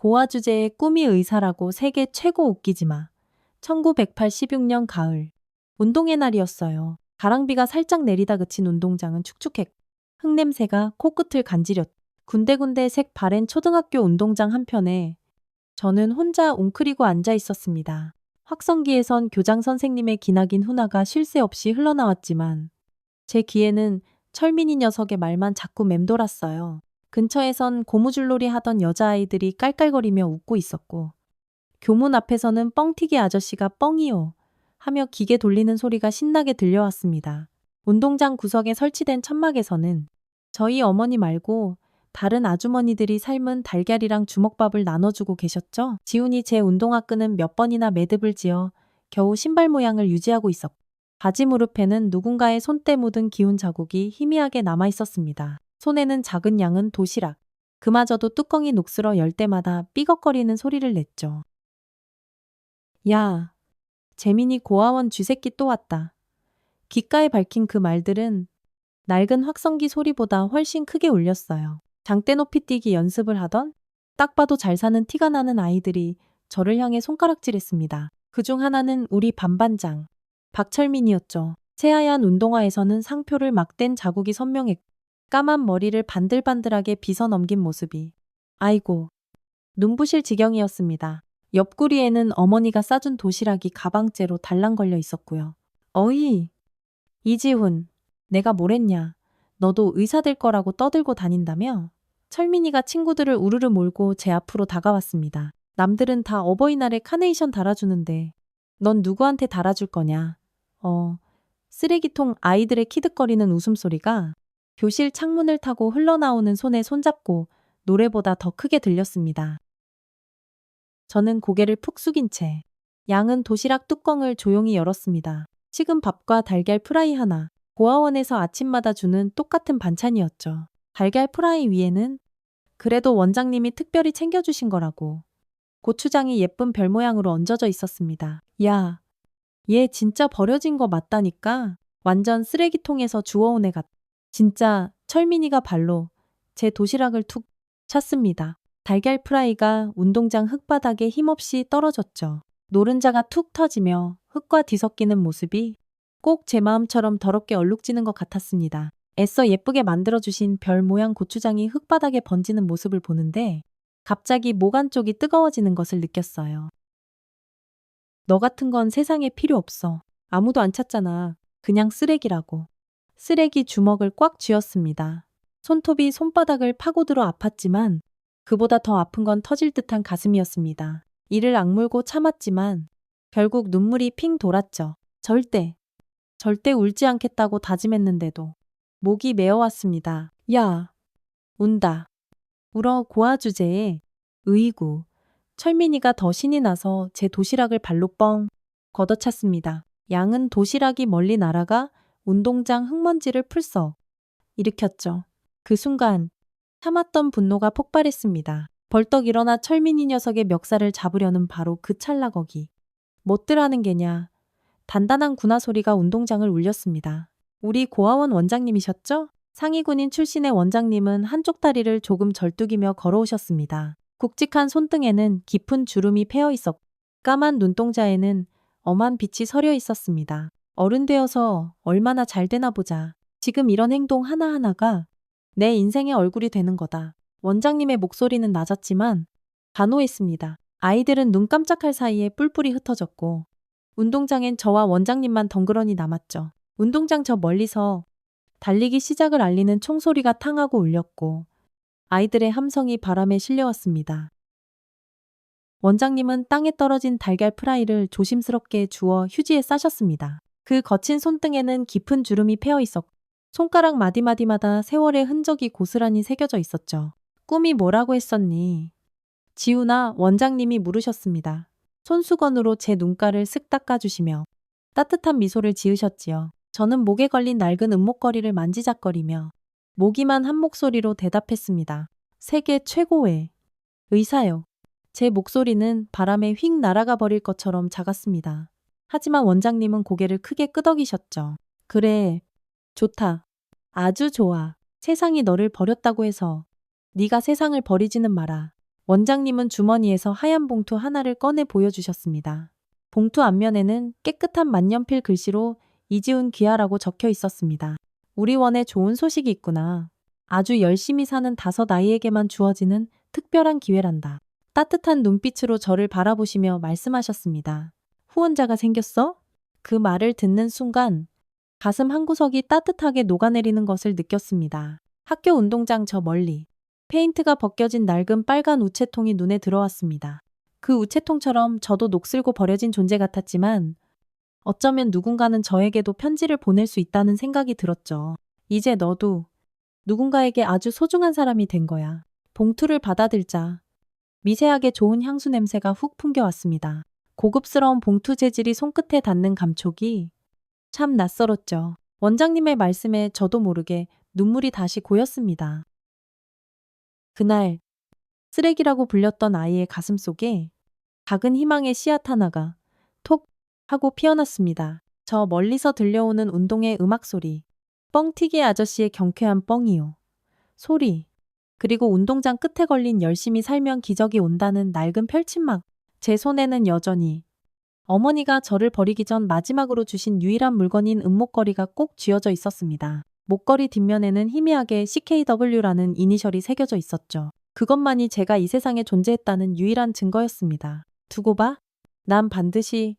고아 주제에 꿈이 의사라고 세계 최고 웃기지 마. 1986년 가을. 운동의 날이었어요. 가랑비가 살짝 내리다 그친 운동장은 축축했고 흙냄새가 코끝을 간지렸. 군데군데 색 바랜 초등학교 운동장 한편에 저는 혼자 웅크리고 앉아 있었습니다. 확성기에선 교장 선생님의 기나긴 훈화가 쉴 새 없이 흘러나왔지만 제 귀에는 철민이 녀석의 말만 자꾸 맴돌았어요. 근처에선 고무줄놀이 하던 여자아이들이 깔깔거리며 웃고 있었고 교문 앞에서는 뻥튀기 아저씨가 뻥이요 하며 기계 돌리는 소리가 신나게 들려왔습니다. 운동장 구석에 설치된 천막에서는 저희 어머니 말고 다른 아주머니들이 삶은 달걀이랑 주먹밥을 나눠주고 계셨죠. 지훈이 제 운동화 끈은 몇 번이나 매듭을 지어 겨우 신발 모양을 유지하고 있었고 바지 무릎에는 누군가의 손때 묻은 기운 자국이 희미하게 남아 있었습니다. 손에는 작은 양은 도시락. 그마저도 뚜껑이 녹슬어 열 때마다 삐걱거리는 소리를 냈죠. 야, 재민이 고아원 쥐새끼 또 왔다. 귓가에 밝힌 그 말들은 낡은 확성기 소리보다 훨씬 크게 울렸어요. 장대 높이 뛰기 연습을 하던 딱 봐도 잘 사는 티가 나는 아이들이 저를 향해 손가락질했습니다. 그중 하나는 우리 반반장 박철민이었죠. 새하얀 운동화에서는 상표를 막 뗀 자국이 선명했고 까만 머리를 반들반들하게 빗어 넘긴 모습이 아이고 눈부실 지경이었습니다. 옆구리에는 어머니가 싸준 도시락이 가방째로 달랑걸려 있었고요. 어이, 이지훈, 내가 뭘 했냐? 너도 의사 될 거라고 떠들고 다닌다며? 철민이가 친구들을 우르르 몰고 제 앞으로 다가왔습니다. 남들은 다 어버이날에 카네이션 달아주는데 넌 누구한테 달아줄 거냐? 쓰레기통 아이들의 키득거리는 웃음소리가 교실 창문을 타고 흘러나오는 손에 손잡고 노래보다 더 크게 들렸습니다. 저는 고개를 푹 숙인 채 양은 도시락 뚜껑을 조용히 열었습니다. 식은 밥과 달걀 프라이 하나, 고아원에서 아침마다 주는 똑같은 반찬이었죠. 달걀 프라이 위에는 그래도 원장님이 특별히 챙겨주신 거라고 고추장이 예쁜 별 모양으로 얹어져 있었습니다. 야, 얘 진짜 버려진 거 맞다니까? 완전 쓰레기통에서 주워온 애 같. 진짜 철민이가 발로 제 도시락을 툭 찼습니다. 달걀 프라이가 운동장 흙바닥에 힘없이 떨어졌죠. 노른자가 툭 터지며 흙과 뒤섞이는 모습이 꼭 제 마음처럼 더럽게 얼룩지는 것 같았습니다. 애써 예쁘게 만들어주신 별 모양 고추장이 흙바닥에 번지는 모습을 보는데 갑자기 목 안쪽이 뜨거워지는 것을 느꼈어요. 너 같은 건 세상에 필요 없어. 아무도 안 찾잖아. 그냥 쓰레기라고. 쓰레기 주먹을 꽉 쥐었습니다. 손톱이 손바닥을 파고들어 아팠지만 그보다 더 아픈 건 터질 듯한 가슴이었습니다. 이를 악물고 참았지만 결국 눈물이 핑 돌았죠. 절대 울지 않겠다고 다짐했는데도 목이 메어왔습니다. 야, 운다. 울어 고아 주제에 으이구. 철민이가 더 신이 나서 제 도시락을 발로 뻥 걷어찼습니다. 양은 도시락이 멀리 날아가 운동장 흙먼지를 풀썩 일으켰죠. 그 순간 참았던 분노가 폭발했습니다. 벌떡 일어나 철민이 녀석의 멱살을 잡으려는 바로 그 찰나 거기. 못들 하는 게냐. 단단한 군화 소리가 운동장을 울렸습니다. 우리 고아원 원장님이셨죠? 상위군인 출신의 원장님은 한쪽 다리를 조금 절뚝이며 걸어오셨습니다. 굵직한 손등에는 깊은 주름이 패어 있었고 까만 눈동자에는 엄한 빛이 서려 있었습니다. 어른 되어서 얼마나 잘 되나 보자. 지금 이런 행동 하나하나가 내 인생의 얼굴이 되는 거다. 원장님의 목소리는 낮았지만 단호했습니다. 아이들은 눈 깜짝할 사이에 뿔뿔이 흩어졌고 운동장엔 저와 원장님만 덩그러니 남았죠. 운동장 저 멀리서 달리기 시작을 알리는 총소리가 탕하고 울렸고 아이들의 함성이 바람에 실려왔습니다. 원장님은 땅에 떨어진 달걀 프라이를 조심스럽게 주워 휴지에 싸셨습니다. 그 거친 손등에는 깊은 주름이 패어 있었고 손가락 마디마디마다 세월의 흔적이 고스란히 새겨져 있었죠. 꿈이 뭐라고 했었니? 지훈아, 원장님이 물으셨습니다. 손수건으로 제 눈가를 쓱 닦아주시며 따뜻한 미소를 지으셨지요. 저는 목에 걸린 낡은 은목걸이를 만지작거리며 모기만 한 목소리로 대답했습니다. 세계 최고의 의사요. 제 목소리는 바람에 휙 날아가 버릴 것처럼 작았습니다. 하지만 원장님은 고개를 크게 끄덕이셨죠. 그래, 좋다. 아주 좋아. 세상이 너를 버렸다고 해서 네가 세상을 버리지는 마라. 원장님은 주머니에서 하얀 봉투 하나를 꺼내 보여주셨습니다. 봉투 앞면에는 깨끗한 만년필 글씨로 이지훈 귀하라고 적혀 있었습니다. 우리 원에 좋은 소식이 있구나. 아주 열심히 사는 5아이에게만 주어지는 특별한 기회란다. 따뜻한 눈빛으로 저를 바라보시며 말씀하셨습니다. 후원자가 생겼어? 그 말을 듣는 순간 가슴 한구석이 따뜻하게 녹아내리는 것을 느꼈습니다. 학교 운동장 저 멀리 페인트가 벗겨진 낡은 빨간 우체통이 눈에 들어왔습니다. 그 우체통처럼 저도 녹슬고 버려진 존재 같았지만 어쩌면 누군가는 저에게도 편지를 보낼 수 있다는 생각이 들었죠. 이제 너도 누군가에게 아주 소중한 사람이 된 거야. 봉투를 받아들자 미세하게 좋은 향수 냄새가 훅 풍겨왔습니다. 고급스러운 봉투 재질이 손끝에 닿는 감촉이 참 낯설었죠. 원장님의 말씀에 저도 모르게 눈물이 다시 고였습니다. 그날 쓰레기라고 불렸던 아이의 가슴 속에 작은 희망의 씨앗 하나가 톡 하고 피어났습니다. 저 멀리서 들려오는 운동의 음악 소리, 뻥튀기 아저씨의 경쾌한 뻥이요. 소리, 그리고 운동장 끝에 걸린 열심히 살면 기적이 온다는 낡은 펼침막. 제 손에는 여전히 어머니가 저를 버리기 전 마지막으로 주신 유일한 물건인 은목걸이가 꼭 쥐어져 있었습니다. 목걸이 뒷면에는 희미하게 CKW라는 이니셜이 새겨져 있었죠. 그것만이 제가 이 세상에 존재했다는 유일한 증거였습니다. 두고 봐. 난 반드시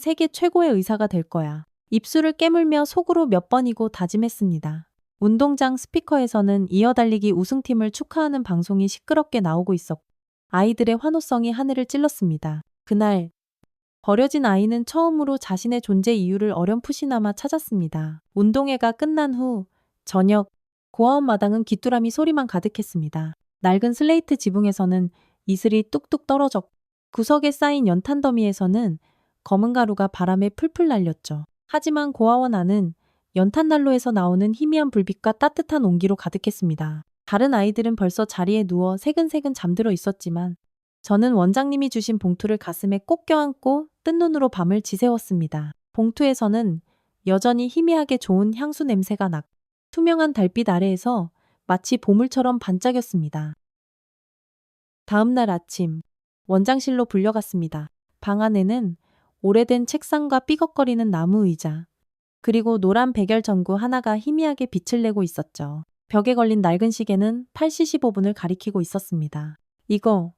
세계 최고의 의사가 될 거야. 입술을 깨물며 속으로 몇 번이고 다짐했습니다. 운동장 스피커에서는 이어달리기 우승팀을 축하하는 방송이 시끄럽게 나오고 있었고 아이들의 환호성이 하늘을 찔렀습니다. 그날 버려진 아이는 처음으로 자신의 존재 이유를 어렴풋이나마 찾았습니다. 운동회가 끝난 후 저녁 고아원 마당은 귀뚜라미 소리만 가득했습니다. 낡은 슬레이트 지붕에서는 이슬이 뚝뚝 떨어졌고 구석에 쌓인 연탄 더미에서는 검은 가루가 바람에 풀풀 날렸죠. 하지만 고아원 안은 연탄난로에서 나오는 희미한 불빛과 따뜻한 온기로 가득했습니다. 다른 아이들은 벌써 자리에 누워 새근새근 잠들어 있었지만 저는 원장님이 주신 봉투를 가슴에 꼭 껴안고 뜬 눈으로 밤을 지새웠습니다. 봉투에서는 여전히 희미하게 좋은 향수 냄새가 났고 투명한 달빛 아래에서 마치 보물처럼 반짝였습니다. 다음 날 아침 원장실로 불려갔습니다. 방 안에는 오래된 책상과 삐걱거리는 나무 의자 그리고 노란 백열 전구 하나가 희미하게 빛을 내고 있었죠. 벽에 걸린 낡은 시계는 8시 15분을 가리키고 있었습니다. 이거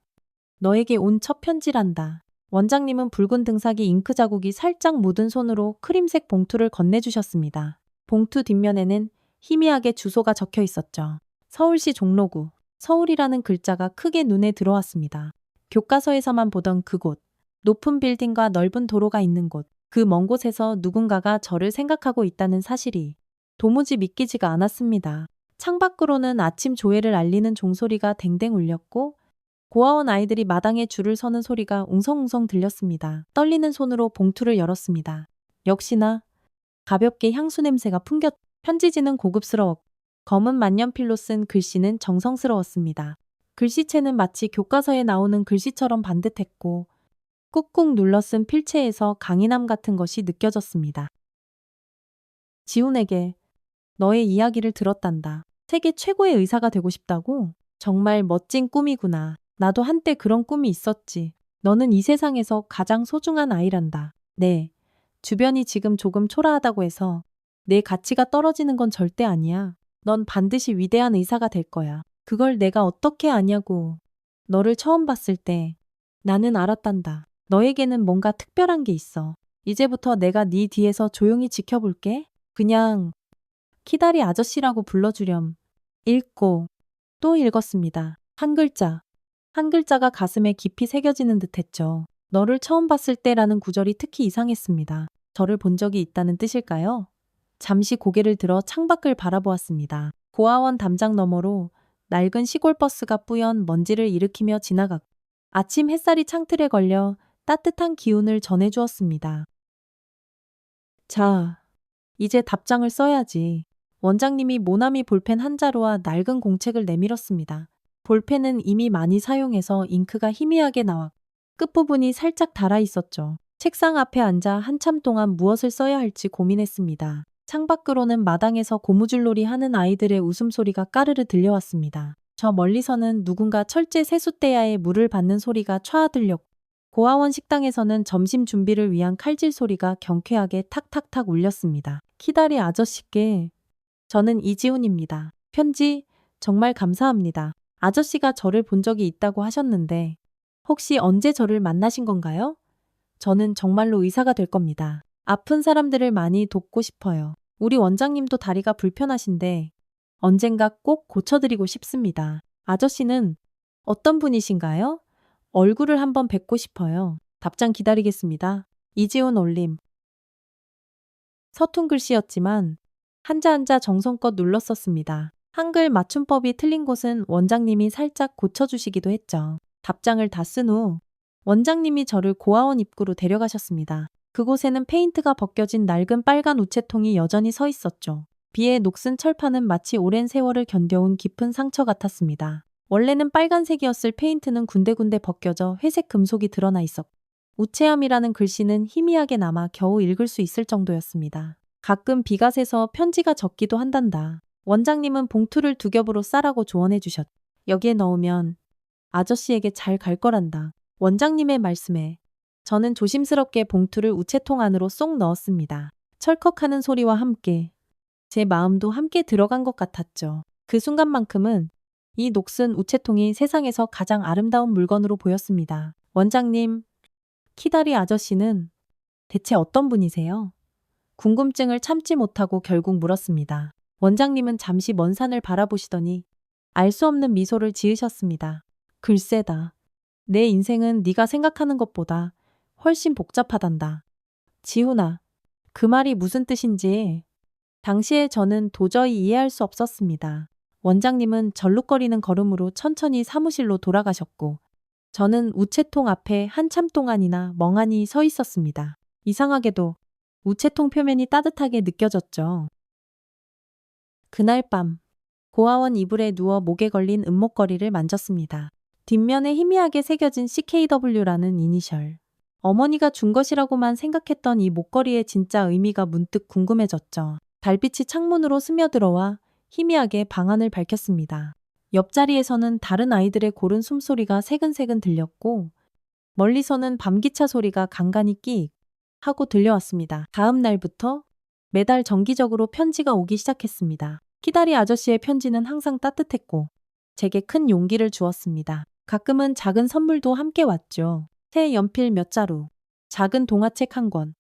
너에게 온 첫 편지란다. 원장님은 붉은 등삭이 잉크 자국이 살짝 묻은 손으로 크림색 봉투를 건네주셨습니다. 봉투 뒷면에는 희미하게 주소가 적혀 있었죠. 서울시 종로구, 서울이라는 글자가 크게 눈에 들어왔습니다. 교과서에서만 보던 그곳, 높은 빌딩과 넓은 도로가 있는 곳, 그 먼 곳에서 누군가가 저를 생각하고 있다는 사실이 도무지 믿기지가 않았습니다. 창밖으로는 아침 조회를 알리는 종소리가 댕댕 울렸고 고아원 아이들이 마당에 줄을 서는 소리가 웅성웅성 들렸습니다. 떨리는 손으로 봉투를 열었습니다. 역시나 가볍게 향수 냄새가 풍겼. 편지지는 고급스러웠고 검은 만년필로 쓴 글씨는 정성스러웠습니다. 글씨체는 마치 교과서에 나오는 글씨처럼 반듯했고 꾹꾹 눌러 쓴 필체에서 강인함 같은 것이 느껴졌습니다. 지훈에게 너의 이야기를 들었단다. 세계 최고의 의사가 되고 싶다고? 정말 멋진 꿈이구나. 나도 한때 그런 꿈이 있었지. 너는 이 세상에서 가장 소중한 아이란다. 네. 주변이 지금 조금 초라하다고 해서 내 가치가 떨어지는 건 절대 아니야. 넌 반드시 위대한 의사가 될 거야. 그걸 내가 어떻게 아냐고. 너를 처음 봤을 때 나는 알았단다. 너에게는 뭔가 특별한 게 있어. 이제부터 내가 네 뒤에서 조용히 지켜볼게. 그냥 키다리 아저씨라고 불러주렴. 읽고 또 읽었습니다. 한 글자. 한 글자가 가슴에 깊이 새겨지는 듯했죠. 너를 처음 봤을 때라는 구절이 특히 이상했습니다. 저를 본 적이 있다는 뜻일까요? 잠시 고개를 들어 창밖을 바라보았습니다. 고아원 담장 너머로 낡은 시골버스가 뿌연 먼지를 일으키며 지나갔고 아침 햇살이 창틀에 걸려 따뜻한 기운을 전해주었습니다. 자, 이제 답장을 써야지. 원장님이 모나미 볼펜 한 자루와 낡은 공책을 내밀었습니다. 볼펜은 이미 많이 사용해서 잉크가 희미하게 나와 끝부분이 살짝 닳아 있었죠. 책상 앞에 앉아 한참 동안 무엇을 써야 할지 고민했습니다. 창밖으로는 마당에서 고무줄놀이 하는 아이들의 웃음소리가 까르르 들려왔습니다. 저 멀리서는 누군가 철제 세숫대야에 물을 받는 소리가 촤아 들렸고 고아원 식당에서는 점심 준비를 위한 칼질 소리가 경쾌하게 탁탁탁 울렸습니다. 키다리 아저씨께 저는 이지훈입니다. 편지 정말 감사합니다. 아저씨가 저를 본 적이 있다고 하셨는데 혹시 언제 저를 만나신 건가요? 저는 정말로 의사가 될 겁니다. 아픈 사람들을 많이 돕고 싶어요. 우리 원장님도 다리가 불편하신데 언젠가 꼭 고쳐드리고 싶습니다. 아저씨는 어떤 분이신가요? 얼굴을 한번 뵙고 싶어요. 답장 기다리겠습니다. 이지훈 올림. 서툰 글씨였지만 한자 한자 정성껏 눌렀었습니다. 한글 맞춤법이 틀린 곳은 원장님이 살짝 고쳐주시기도 했죠. 답장을 다 쓴 후 원장님이 저를 고아원 입구로 데려가셨습니다. 그곳에는 페인트가 벗겨진 낡은 빨간 우체통이 여전히 서 있었죠. 비에 녹슨 철판은 마치 오랜 세월을 견뎌온 깊은 상처 같았습니다. 원래는 빨간색이었을 페인트는 군데군데 벗겨져 회색 금속이 드러나 있었고 우체함이라는 글씨는 희미하게 남아 겨우 읽을 수 있을 정도였습니다. 가끔 비가 새서 편지가 적기도 한단다. 원장님은 봉투를 2겹으로 싸라고 조언해 주셨. 여기에 넣으면 아저씨에게 잘 갈 거란다. 원장님의 말씀에 저는 조심스럽게 봉투를 우체통 안으로 쏙 넣었습니다. 철컥하는 소리와 함께 제 마음도 함께 들어간 것 같았죠. 그 순간만큼은 이 녹슨 우체통이 세상에서 가장 아름다운 물건으로 보였습니다. 원장님, 키다리 아저씨는 대체 어떤 분이세요? 궁금증을 참지 못하고 결국 물었습니다. 원장님은 잠시 먼 산을 바라보시더니 알 수 없는 미소를 지으셨습니다. 글쎄다. 내 인생은 네가 생각하는 것보다 훨씬 복잡하단다. 지훈아, 그 말이 무슨 뜻인지 당시에 저는 도저히 이해할 수 없었습니다. 원장님은 절룩거리는 걸음으로 천천히 사무실로 돌아가셨고 저는 우체통 앞에 한참 동안이나 멍하니 서 있었습니다. 이상하게도 우체통 표면이 따뜻하게 느껴졌죠. 그날 밤 고아원 이불에 누워 목에 걸린 은목걸이를 만졌습니다. 뒷면에 희미하게 새겨진 CKW라는 이니셜. 어머니가 준 것이라고만 생각했던 이 목걸이의 진짜 의미가 문득 궁금해졌죠. 달빛이 창문으로 스며들어와 희미하게 방안을 밝혔습니다. 옆자리에서는 다른 아이들의 고른 숨소리가 새근새근 들렸고 멀리서는 밤기차 소리가 간간이 끼익 하고 들려왔습니다. 다음 날부터 매달 정기적으로 편지가 오기 시작했습니다. 키다리 아저씨의 편지는 항상 따뜻했고 제게 큰 용기를 주었습니다. 가끔은 작은 선물도 함께 왔죠. 새 연필 몇 자루, 작은 동화책 한 권,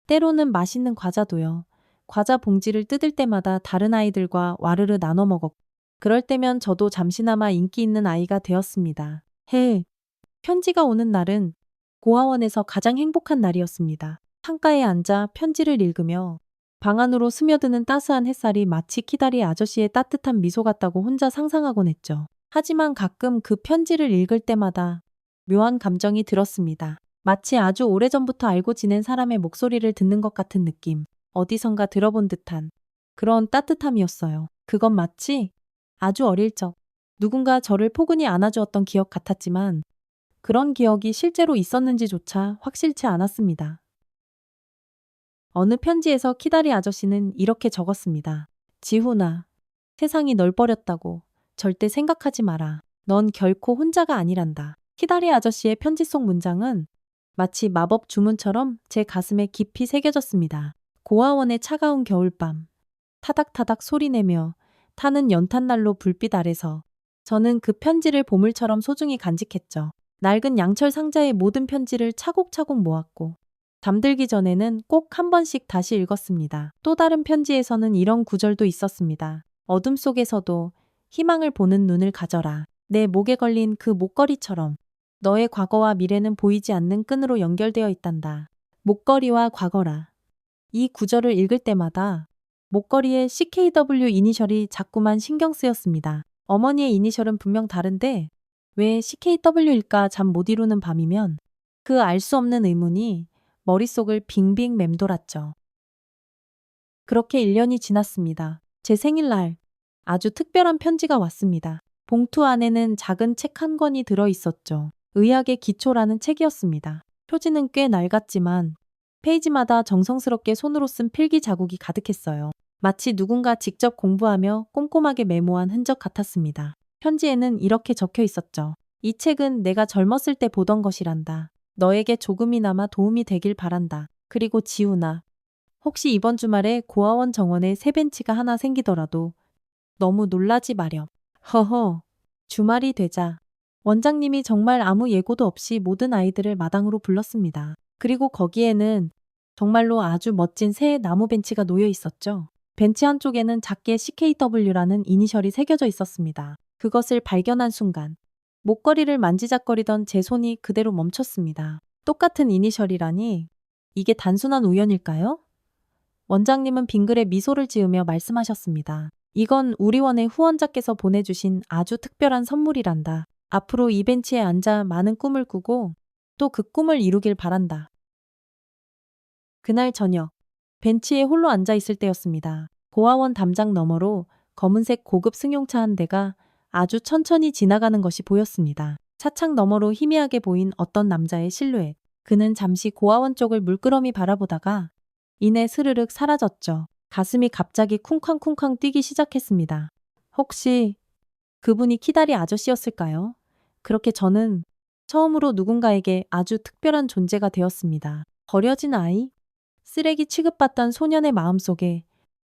때로는 맛있는 과자도요. 과자 봉지를 뜯을 때마다 다른 아이들과 와르르 나눠 먹었고 그럴 때면 저도 잠시나마 인기 있는 아이가 되었습니다. 편지가 오는 날은 고아원에서 가장 행복한 날이었습니다. 창가에 앉아 편지를 읽으며 방 안으로 스며드는 따스한 햇살이 마치 키다리 아저씨의 따뜻한 미소 같다고 혼자 상상하곤 했죠. 하지만 가끔 그 편지를 읽을 때마다 묘한 감정이 들었습니다. 마치 아주 오래전부터 알고 지낸 사람의 목소리를 듣는 것 같은 느낌. 어디선가 들어본 듯한 그런 따뜻함이었어요. 그건 마치 아주 어릴 적 누군가 저를 포근히 안아주었던 기억 같았지만 그런 기억이 실제로 있었는지조차 확실치 않았습니다. 어느 편지에서 키다리 아저씨는 이렇게 적었습니다. 지훈아, 세상이 널 버렸다고 절대 생각하지 마라. 넌 결코 혼자가 아니란다. 키다리 아저씨의 편지 속 문장은 마치 마법 주문처럼 제 가슴에 깊이 새겨졌습니다. 고아원의 차가운 겨울밤, 타닥타닥 소리내며 타는 연탄난로 불빛 아래서 저는 그 편지를 보물처럼 소중히 간직했죠. 낡은 양철 상자에 모든 편지를 차곡차곡 모았고 잠들기 전에는 꼭 한 번씩 다시 읽었습니다. 또 다른 편지에서는 이런 구절도 있었습니다. 어둠 속에서도 희망을 보는 눈을 가져라. 내 목에 걸린 그 목걸이처럼 너의 과거와 미래는 보이지 않는 끈으로 연결되어 있단다. 목걸이와 과거라. 이 구절을 읽을 때마다 목걸이에 CKW 이니셜이 자꾸만 신경 쓰였습니다. 어머니의 이니셜은 분명 다른데 왜 CKW일까 잠 못 이루는 밤이면 그 알 수 없는 의문이 머릿속을 빙빙 맴돌았죠. 그렇게 1년이 지났습니다. 제 생일날 아주 특별한 편지가 왔습니다. 봉투 안에는 작은 책 한 권이 들어 있었죠. 의학의 기초라는 책이었습니다. 표지는 꽤 낡았지만 페이지마다 정성스럽게 손으로 쓴 필기 자국이 가득했어요. 마치 누군가 직접 공부하며 꼼꼼하게 메모한 흔적 같았습니다. 편지에는 이렇게 적혀 있었죠. 이 책은 내가 젊었을 때 보던 것이란다. 너에게 조금이나마 도움이 되길 바란다. 그리고 지훈아, 혹시 이번 주말에 고아원 정원에 새 벤치가 하나 생기더라도 너무 놀라지 마렴. 허허. 주말이 되자 원장님이 정말 아무 예고도 없이 모든 아이들을 마당으로 불렀습니다. 그리고 거기에는 정말로 아주 멋진 새 나무 벤치가 놓여 있었죠. 벤치 한쪽에는 작게 CKW라는 이니셜이 새겨져 있었습니다. 그것을 발견한 순간 목걸이를 만지작거리던 제 손이 그대로 멈췄습니다. 똑같은 이니셜이라니 이게 단순한 우연일까요? 원장님은 빙그레 미소를 지으며 말씀하셨습니다. 이건 우리 원의 후원자께서 보내주신 아주 특별한 선물이란다. 앞으로 이 벤치에 앉아 많은 꿈을 꾸고 또 그 꿈을 이루길 바란다. 그날 저녁, 벤치에 홀로 앉아 있을 때였습니다. 고아원 담장 너머로 검은색 고급 승용차 한 대가 아주 천천히 지나가는 것이 보였습니다. 차창 너머로 희미하게 보인 어떤 남자의 실루엣. 그는 잠시 고아원 쪽을 물끄러미 바라보다가 이내 스르륵 사라졌죠. 가슴이 갑자기 쿵쾅쿵쾅 뛰기 시작했습니다. 혹시 그분이 키다리 아저씨였을까요? 그렇게 저는 처음으로 누군가에게 아주 특별한 존재가 되었습니다. 버려진 아이? 쓰레기 취급받던 소년의 마음속에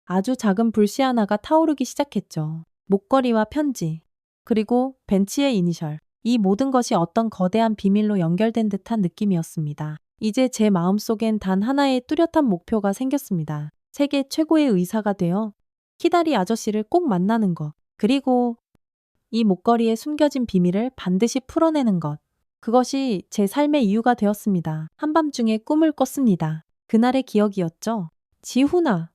아주 작은 불씨 하나가 타오르기 시작했죠. 목걸이와 편지, 그리고 벤치의 이니셜. 이 모든 것이 어떤 거대한 비밀로 연결된 듯한 느낌이었습니다. 이제 제 마음속엔 단 하나의 뚜렷한 목표가 생겼습니다. 세계 최고의 의사가 되어 키다리 아저씨를 꼭 만나는 것. 그리고 이 목걸이에 숨겨진 비밀을 반드시 풀어내는 것. 그것이 제 삶의 이유가 되었습니다. 한밤중에 꿈을 꿨습니다. 그날의 기억이었죠. 지훈아,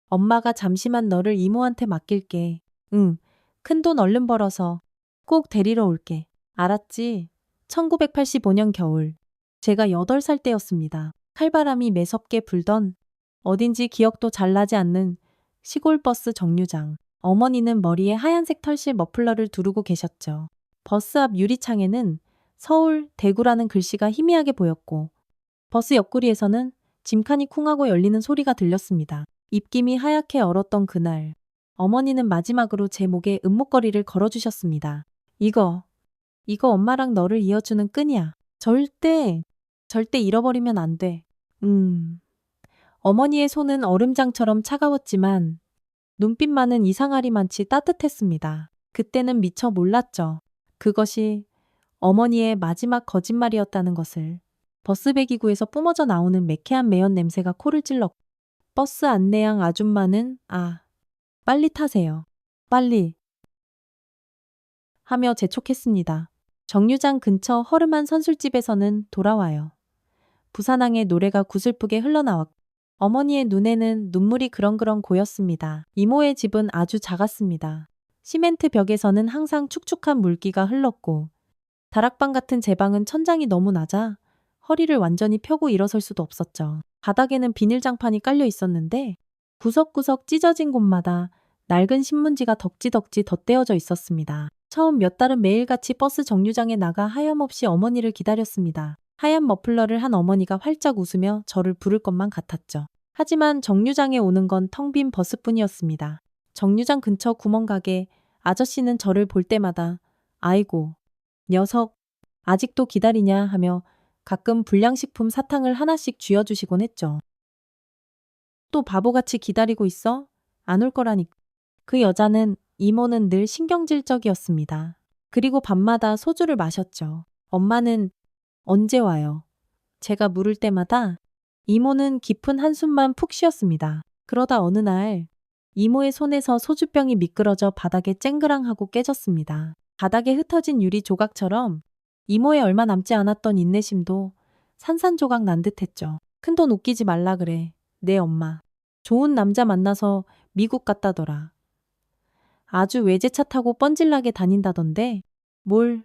엄마가 잠시만 너를 이모한테 맡길게. 응, 큰돈 얼른 벌어서 꼭 데리러 올게. 알았지? 1985년 겨울. 제가 8살 때였습니다. 칼바람이 매섭게 불던 어딘지 기억도 잘 나지 않는 시골 버스 정류장. 어머니는 머리에 하얀색 털실 머플러를 두르고 계셨죠. 버스 앞 유리창에는 서울, 대구라는 글씨가 희미하게 보였고 버스 옆구리에서는 짐칸이 쿵하고 열리는 소리가 들렸습니다. 입김이 하얗게 얼었던 그날, 어머니는 마지막으로 제 목에 은목걸이를 걸어주셨습니다. 이거 엄마랑 너를 이어주는 끈이야. 절대 잃어버리면 안 돼. 어머니의 손은 얼음장처럼 차가웠지만 눈빛만은 이상하리만치 따뜻했습니다. 그때는 미처 몰랐죠. 그것이 어머니의 마지막 거짓말이었다는 것을. 버스 배기구에서 뿜어져 나오는 매캐한 매연 냄새가 코를 찔렀고 버스 안내양 아줌마는 빨리 타세요. 빨리 하며 재촉했습니다. 정류장 근처 허름한 선술집에서는 돌아와요. 부산항의 노래가 구슬프게 흘러나왔고 어머니의 눈에는 눈물이 그렁그렁 고였습니다. 이모의 집은 아주 작았습니다. 시멘트 벽에서는 항상 축축한 물기가 흘렀고 다락방 같은 제 방은 천장이 너무 낮아 허리를 완전히 펴고 일어설 수도 없었죠. 바닥에는 비닐장판이 깔려 있었는데 구석구석 찢어진 곳마다 낡은 신문지가 덕지덕지 덧대어져 있었습니다. 처음 몇 달은 매일같이 버스 정류장에 나가 하염없이 어머니를 기다렸습니다. 하얀 머플러를 한 어머니가 활짝 웃으며 저를 부를 것만 같았죠. 하지만 정류장에 오는 건 텅 빈 버스뿐이었습니다. 정류장 근처 구멍가게 아저씨는 저를 볼 때마다 아이고, 녀석, 아직도 기다리냐 하며 가끔 불량식품 사탕을 하나씩 쥐어주시곤 했죠. 또 바보같이 기다리고 있어? 안 올 거라니까. 그 여자는 이모는 늘 신경질적이었습니다. 그리고 밤마다 소주를 마셨죠. 엄마는 언제 와요? 제가 물을 때마다 이모는 깊은 한숨만 푹 쉬었습니다. 그러다 어느 날 이모의 손에서 소주병이 미끄러져 바닥에 쨍그랑하고 깨졌습니다. 바닥에 흩어진 유리 조각처럼 이모의 얼마 남지 않았던 인내심도 산산조각 난 듯했죠. 큰돈 웃기지 말라 그래. 내 엄마. 좋은 남자 만나서 미국 갔다더라. 아주 외제차 타고 뻔질나게 다닌다던데 뭘.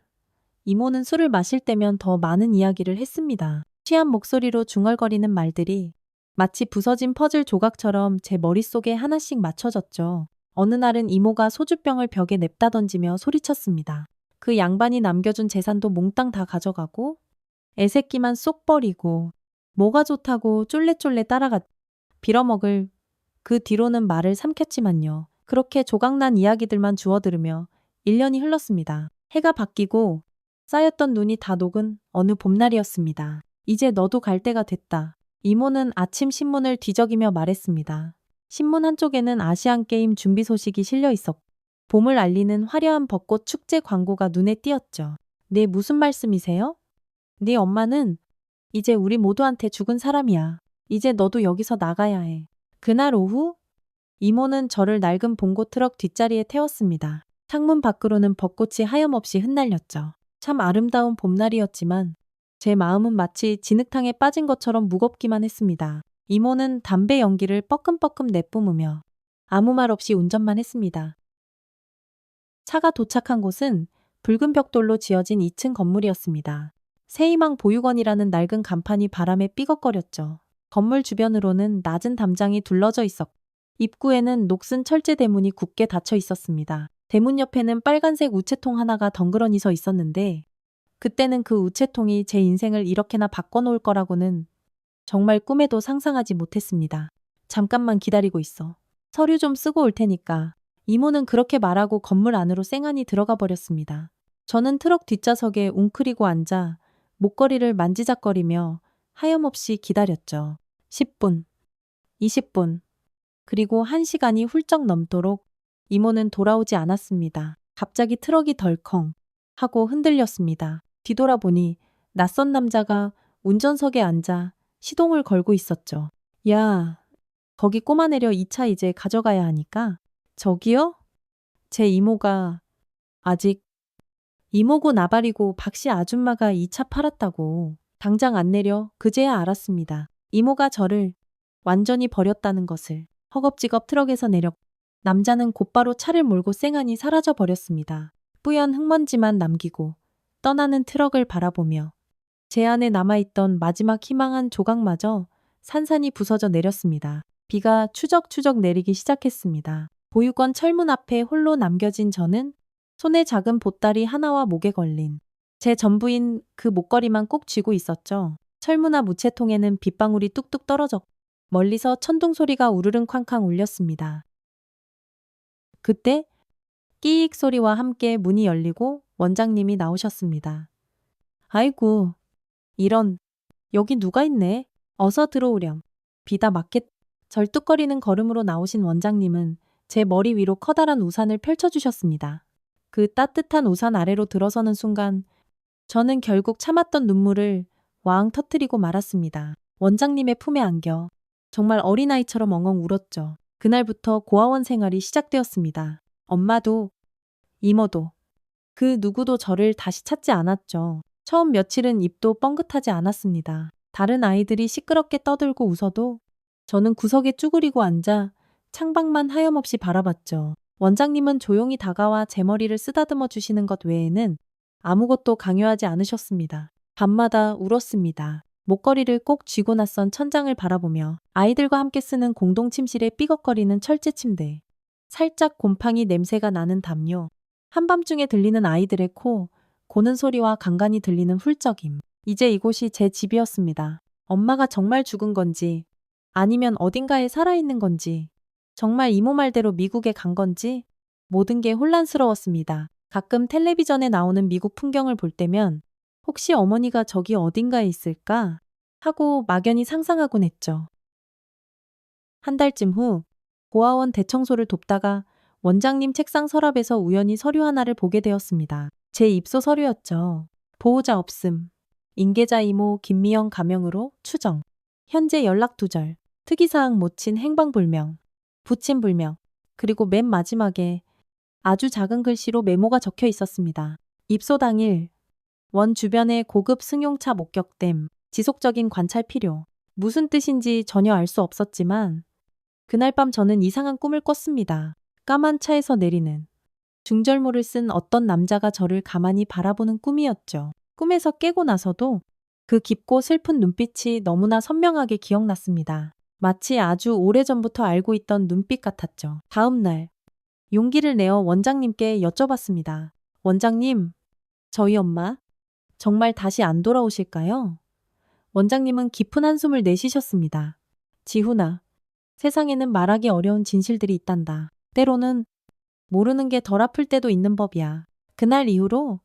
이모는 술을 마실 때면 더 많은 이야기를 했습니다. 취한 목소리로 중얼거리는 말들이 마치 부서진 퍼즐 조각처럼 제 머릿속에 하나씩 맞춰졌죠. 어느 날은 이모가 소주병을 벽에 냅다 던지며 소리쳤습니다. 그 양반이 남겨준 재산도 몽땅 다 가져가고 애새끼만 쏙 버리고 뭐가 좋다고 쫄래쫄래 따라갔. 빌어먹을. 그 뒤로는 말을 삼켰지만요. 그렇게 조각난 이야기들만 주워 들으며 1년이 흘렀습니다. 해가 바뀌고 쌓였던 눈이 다 녹은 어느 봄날이었습니다. 이제 너도 갈 때가 됐다. 이모는 아침 신문을 뒤적이며 말했습니다. 신문 한쪽에는 아시안게임 준비 소식이 실려 있었고 봄을 알리는 화려한 벚꽃 축제 광고가 눈에 띄었죠. 네, 무슨 말씀이세요? 네 엄마는 이제 우리 모두한테 죽은 사람이야. 이제 너도 여기서 나가야 해. 그날 오후 이모는 저를 낡은 봉고 트럭 뒷자리에 태웠습니다. 창문 밖으로는 벚꽃이 하염없이 흩날렸죠. 참 아름다운 봄날이었지만 제 마음은 마치 진흙탕에 빠진 것처럼 무겁기만 했습니다. 이모는 담배 연기를 뻐끔뻐끔 내뿜으며 아무 말 없이 운전만 했습니다. 차가 도착한 곳은 붉은 벽돌로 지어진 2층 건물이었습니다. 새희망 보육원이라는 낡은 간판이 바람에 삐걱거렸죠. 건물 주변으로는 낮은 담장이 둘러져 있었고 입구에는 녹슨 철제 대문이 굳게 닫혀 있었습니다. 대문 옆에는 빨간색 우체통 하나가 덩그러니 서 있었는데 그때는 그 우체통이 제 인생을 이렇게나 바꿔놓을 거라고는 정말 꿈에도 상상하지 못했습니다. 잠깐만 기다리고 있어. 서류 좀 쓰고 올 테니까. 이모는 그렇게 말하고 건물 안으로 쌩안이 들어가 버렸습니다. 저는 트럭 뒷좌석에 웅크리고 앉아 목걸이를 만지작거리며 하염없이 기다렸죠. 10분, 20분, 그리고 1시간이 훌쩍 넘도록 이모는 돌아오지 않았습니다. 갑자기 트럭이 덜컹 하고 흔들렸습니다. 뒤돌아보니 낯선 남자가 운전석에 앉아 시동을 걸고 있었죠. 야, 거기 꼬마 내려 이 차 이제 가져가야 하니까. 저기요? 제 이모가 아직 이모고 나발이고 박씨 아줌마가 이 차 팔았다고. 당장 안 내려 그제야 알았습니다. 이모가 저를 완전히 버렸다는 것을. 허겁지겁 트럭에서 내려 남자는 곧바로 차를 몰고 쌩안이 사라져 버렸습니다. 뿌연 흙먼지만 남기고 떠나는 트럭을 바라보며 제 안에 남아있던 마지막 희망 한 조각마저 산산이 부서져 내렸습니다. 비가 추적추적 내리기 시작했습니다. 보육원 철문 앞에 홀로 남겨진 저는 손에 작은 보따리 하나와 목에 걸린 제 전부인 그 목걸이만 꼭 쥐고 있었죠. 철문 앞 우체통에는 빗방울이 뚝뚝 떨어졌고 멀리서 천둥 소리가 우르릉 쾅쾅 울렸습니다. 그때 끼익 소리와 함께 문이 열리고 원장님이 나오셨습니다. 아이고, 이런, 여기 누가 있네. 어서 들어오렴. 비다 맞겠. 절뚝거리는 걸음으로 나오신 원장님은 제 머리 위로 커다란 우산을 펼쳐주셨습니다. 그 따뜻한 우산 아래로 들어서는 순간 저는 결국 참았던 눈물을 와앙 터뜨리고 말았습니다. 원장님의 품에 안겨 정말 어린아이처럼 엉엉 울었죠. 그날부터 고아원 생활이 시작되었습니다. 엄마도 이모도 그 누구도 저를 다시 찾지 않았죠. 처음 며칠은 입도 뻥긋하지 않았습니다. 다른 아이들이 시끄럽게 떠들고 웃어도 저는 구석에 쭈그리고 앉아 창밖만 하염없이 바라봤죠. 원장님은 조용히 다가와 제 머리를 쓰다듬어 주시는 것 외에는 아무것도 강요하지 않으셨습니다. 밤마다 울었습니다. 목걸이를 꼭 쥐고 낯선 천장을 바라보며 아이들과 함께 쓰는 공동 침실에 삐걱거리는 철제 침대, 살짝 곰팡이 냄새가 나는 담요, 한밤중에 들리는 아이들의 코, 고는 소리와 간간히 들리는 훌쩍임. 이제 이곳이 제 집이었습니다. 엄마가 정말 죽은 건지 아니면 어딘가에 살아있는 건지 정말 이모 말대로 미국에 간 건지 모든 게 혼란스러웠습니다. 가끔 텔레비전에 나오는 미국 풍경을 볼 때면 혹시 어머니가 저기 어딘가에 있을까 하고 막연히 상상하곤 했죠. 한 달쯤 후 고아원 대청소를 돕다가 원장님 책상 서랍에서 우연히 서류 하나를 보게 되었습니다. 제 입소 서류였죠. 보호자 없음. 인계자 이모 김미영 가명으로 추정. 현재 연락 두절. 특이사항 모친 행방불명. 부친불명. 그리고 맨 마지막에 아주 작은 글씨로 메모가 적혀 있었습니다. 입소 당일. 원 주변에 고급 승용차 목격됨. 지속적인 관찰 필요. 무슨 뜻인지 전혀 알 수 없었지만 그날 밤 저는 이상한 꿈을 꿨습니다. 까만 차에서 내리는 중절모를 쓴 어떤 남자가 저를 가만히 바라보는 꿈이었죠. 꿈에서 깨고 나서도 그 깊고 슬픈 눈빛이 너무나 선명하게 기억났습니다. 마치 아주 오래전부터 알고 있던 눈빛 같았죠. 다음 날 용기를 내어 원장님께 여쭤봤습니다. 원장님, 저희 엄마 정말 다시 안 돌아오실까요? 원장님은 깊은 한숨을 내쉬셨습니다. 지훈아, 세상에는 말하기 어려운 진실들이 있단다. 때로는 모르는 게 덜 아플 때도 있는 법이야. 그날 이후로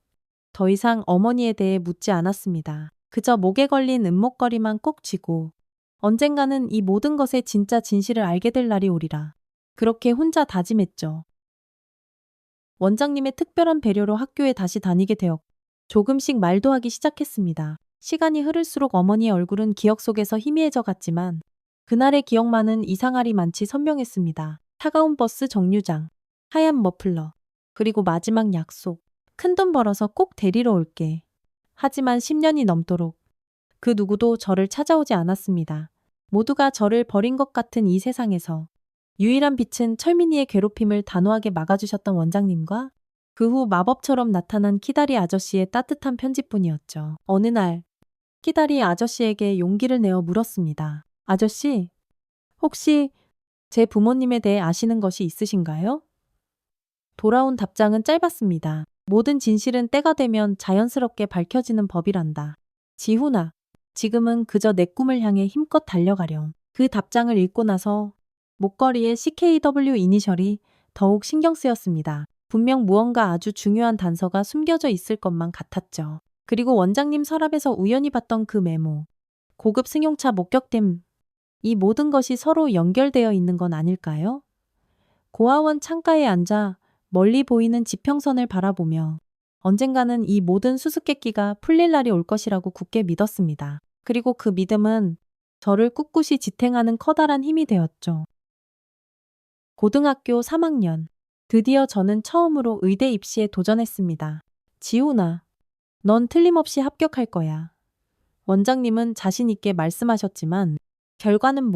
더 이상 어머니에 대해 묻지 않았습니다. 그저 목에 걸린 은목걸이만 꼭 쥐고 언젠가는 이 모든 것의 진짜 진실을 알게 될 날이 오리라. 그렇게 혼자 다짐했죠. 원장님의 특별한 배려로 학교에 다시 다니게 되었고 조금씩 말도 하기 시작했습니다. 시간이 흐를수록 어머니의 얼굴은 기억 속에서 희미해져 갔지만 그날의 기억만은 이상하리 많지 선명했습니다. 차가운 버스 정류장, 하얀 머플러, 그리고 마지막 약속. 큰돈 벌어서 꼭 데리러 올게. 하지만 10년이 넘도록 그 누구도 저를 찾아오지 않았습니다. 모두가 저를 버린 것 같은 이 세상에서 유일한 빛은 철민이의 괴롭힘을 단호하게 막아주셨던 원장님과 그 후 마법처럼 나타난 키다리 아저씨의 따뜻한 편지뿐이었죠. 어느 날 키다리 아저씨에게 용기를 내어 물었습니다. 아저씨, 혹시 제 부모님에 대해 아시는 것이 있으신가요? 돌아온 답장은 짧았습니다. 모든 진실은 때가 되면 자연스럽게 밝혀지는 법이란다. 지훈아, 지금은 그저 내 꿈을 향해 힘껏 달려가렴. 그 답장을 읽고 나서 목걸이에 CKW 이니셜이 더욱 신경 쓰였습니다. 분명 무언가 아주 중요한 단서가 숨겨져 있을 것만 같았죠. 그리고 원장님 서랍에서 우연히 봤던 그 메모. 고급 승용차 목격담. 이 모든 것이 서로 연결되어 있는 건 아닐까요? 고아원 창가에 앉아 멀리 보이는 지평선을 바라보며 언젠가는 이 모든 수수께끼가 풀릴 날이 올 것이라고 굳게 믿었습니다. 그리고 그 믿음은 저를 꿋꿋이 지탱하는 커다란 힘이 되었죠. 고등학교 3학년. 드디어 저는 처음으로 의대 입시에 도전했습니다. 지훈아, 넌 틀림없이 합격할 거야. 원장님은 자신 있게 말씀하셨지만 결과는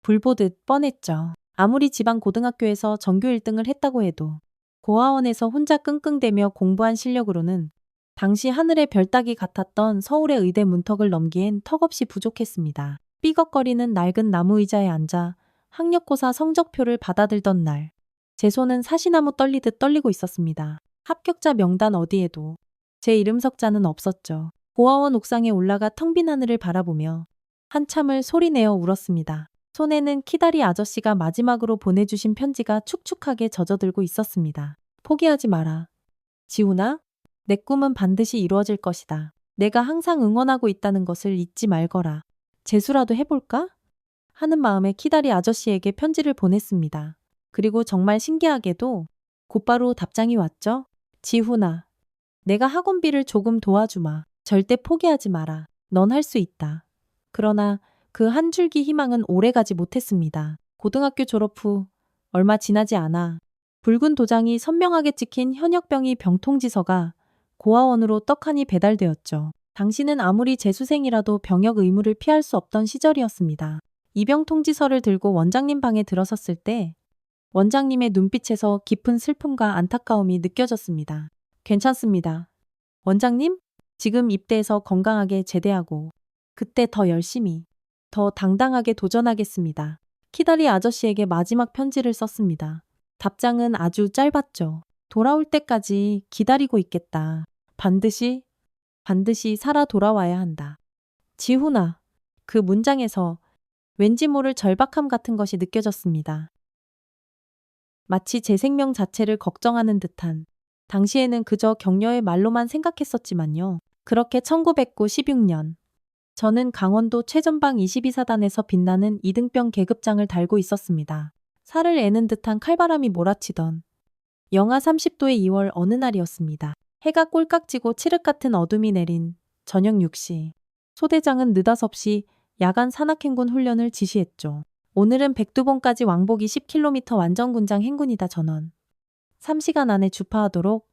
불 보듯 뻔했죠. 아무리 지방 고등학교에서 전교 1등을 했다고 해도 고아원에서 혼자 끙끙대며 공부한 실력으로는 당시 하늘의 별 따기 같았던 서울의 의대 문턱을 넘기엔 턱없이 부족했습니다. 삐걱거리는 낡은 나무 의자에 앉아 학력고사 성적표를 받아들던 날, 제 손은 사시나무 떨리듯 떨리고 있었습니다. 합격자 명단 어디에도 제 이름 석자는 없었죠. 고아원 옥상에 올라가 텅 빈 하늘을 바라보며 한참을 소리내어 울었습니다. 손에는 키다리 아저씨가 마지막으로 보내주신 편지가 축축하게 젖어들고 있었습니다. 포기하지 마라. 지훈아, 내 꿈은 반드시 이루어질 것이다. 내가 항상 응원하고 있다는 것을 잊지 말거라. 재수라도 해볼까? 하는 마음에 키다리 아저씨에게 편지를 보냈습니다. 그리고 정말 신기하게도 곧바로 답장이 왔죠. 지훈아, 내가 학원비를 조금 도와주마. 절대 포기하지 마라. 넌 할 수 있다. 그러나 그 한 줄기 희망은 오래가지 못했습니다. 고등학교 졸업 후 얼마 지나지 않아 붉은 도장이 선명하게 찍힌 현역병이 병통지서가 고아원으로 떡하니 배달되었죠. 당시는 아무리 재수생이라도 병역 의무를 피할 수 없던 시절이었습니다. 입영통지서를 들고 원장님 방에 들어섰을 때 원장님의 눈빛에서 깊은 슬픔과 안타까움이 느껴졌습니다. 괜찮습니다. 원장님, 지금 입대해서 건강하게 제대하고 그때 더 열심히, 더 당당하게 도전하겠습니다. 키다리 아저씨에게 마지막 편지를 썼습니다. 답장은 아주 짧았죠. 돌아올 때까지 기다리고 있겠다. 반드시 살아 돌아와야 한다. 지훈아, 그 문장에서 왠지 모를 절박함 같은 것이 느껴졌습니다. 마치 제 생명 자체를 걱정하는 듯한, 당시에는 그저 격려의 말로만 생각했었지만요. 그렇게 1996년, 저는 강원도 최전방 22사단에서 빛나는 이등병 계급장을 달고 있었습니다. 살을 애는 듯한 칼바람이 몰아치던 영하 30도의 2월 어느 날이었습니다. 해가 꼴깍지고 칠흑 같은 어둠이 내린 저녁 6시. 소대장은 느닷없이 야간 산악행군 훈련을 지시했죠. 오늘은 백두봉까지 왕복이 10km 완전군장 행군이다 전원. 3시간 안에 주파하도록.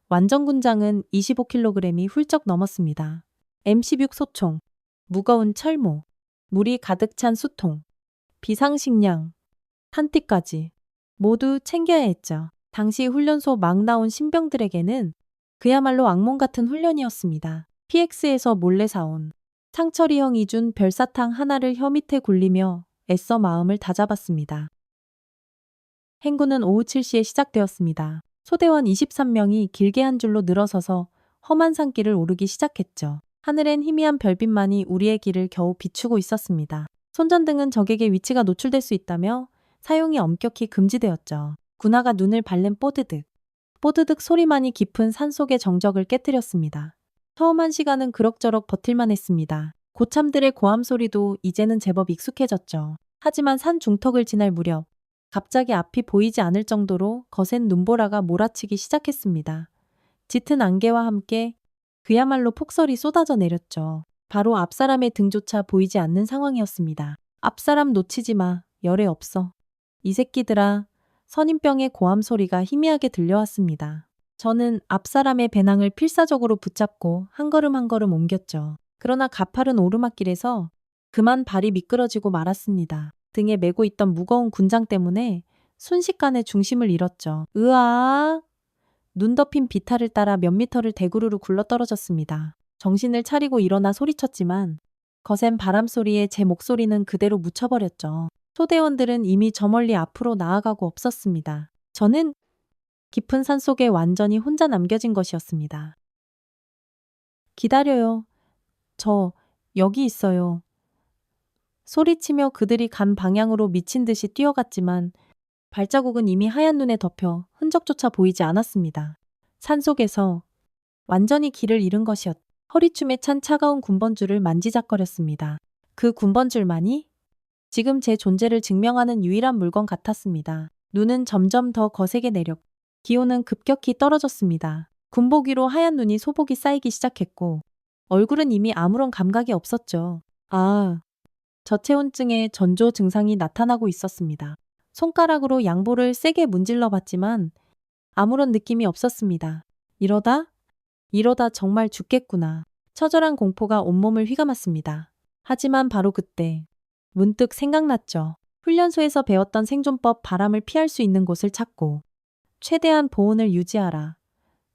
완전군장은 25kg이 훌쩍 넘었습니다. M16 소총, 무거운 철모, 물이 가득 찬 수통, 비상식량, 한띠까지 모두 챙겨야 했죠. 당시 훈련소 막 나온 신병들에게는 그야말로 악몽 같은 훈련이었습니다. PX에서 몰래 사온 상철이 형이 준 별사탕 하나를 혀 밑에 굴리며 애써 마음을 다잡았습니다. 행군은 오후 7시에 시작되었습니다. 소대원 23명이 길게 한 줄로 늘어서서 험한 산길을 오르기 시작했죠. 하늘엔 희미한 별빛만이 우리의 길을 겨우 비추고 있었습니다. 손전등은 적에게 위치가 노출될 수 있다며 사용이 엄격히 금지되었죠. 군화가 눈을 발른 뽀드득. 뽀드득 소리만이 깊은 산속의 정적을 깨뜨렸습니다. 처음 한 시간은 그럭저럭 버틸만 했습니다. 고참들의 고함 소리도 이제는 제법 익숙해졌죠. 하지만 산 중턱을 지날 무렵 갑자기 앞이 보이지 않을 정도로 거센 눈보라가 몰아치기 시작했습니다. 짙은 안개와 함께 그야말로 폭설이 쏟아져 내렸죠. 바로 앞사람의 등조차 보이지 않는 상황이었습니다. 앞사람 놓치지 마. 열애 없어. 이 새끼들아. 선임병의 고함 소리가 희미하게 들려왔습니다. 저는 앞사람의 배낭을 필사적으로 붙잡고 한 걸음 한 걸음 옮겼죠. 그러나 가파른 오르막길에서 그만 발이 미끄러지고 말았습니다. 등에 메고 있던 무거운 군장 때문에 순식간에 중심을 잃었죠. 으아! 눈 덮인 비탈을 따라 몇 미터를 대구르르 굴러떨어졌습니다. 정신을 차리고 일어나 소리쳤지만 거센 바람 소리에 제 목소리는 그대로 묻혀버렸죠. 소대원들은 이미 저 멀리 앞으로 나아가고 없었습니다. 저는 깊은 산속에 완전히 혼자 남겨진 것이었습니다. 기다려요. 저 여기 있어요. 소리치며 그들이 간 방향으로 미친 듯이 뛰어갔지만 발자국은 이미 하얀 눈에 덮여 흔적조차 보이지 않았습니다. 산속에서 완전히 길을 잃은 것이었. 허리춤에 찬 차가운 군번줄을 만지작거렸습니다. 그 군번줄만이 지금 제 존재를 증명하는 유일한 물건 같았습니다. 눈은 점점 더 거세게 내렸고 기온은 급격히 떨어졌습니다. 군복 위로 하얀 눈이 소복이 쌓이기 시작했고 얼굴은 이미 아무런 감각이 없었죠. 아, 저체온증의 전조 증상이 나타나고 있었습니다. 손가락으로 양볼을 세게 문질러 봤지만 아무런 느낌이 없었습니다. 이러다 정말 죽겠구나. 처절한 공포가 온몸을 휘감았습니다. 하지만 바로 그때 문득 생각났죠. 훈련소에서 배웠던 생존법 바람을 피할 수 있는 곳을 찾고 최대한 보온을 유지하라.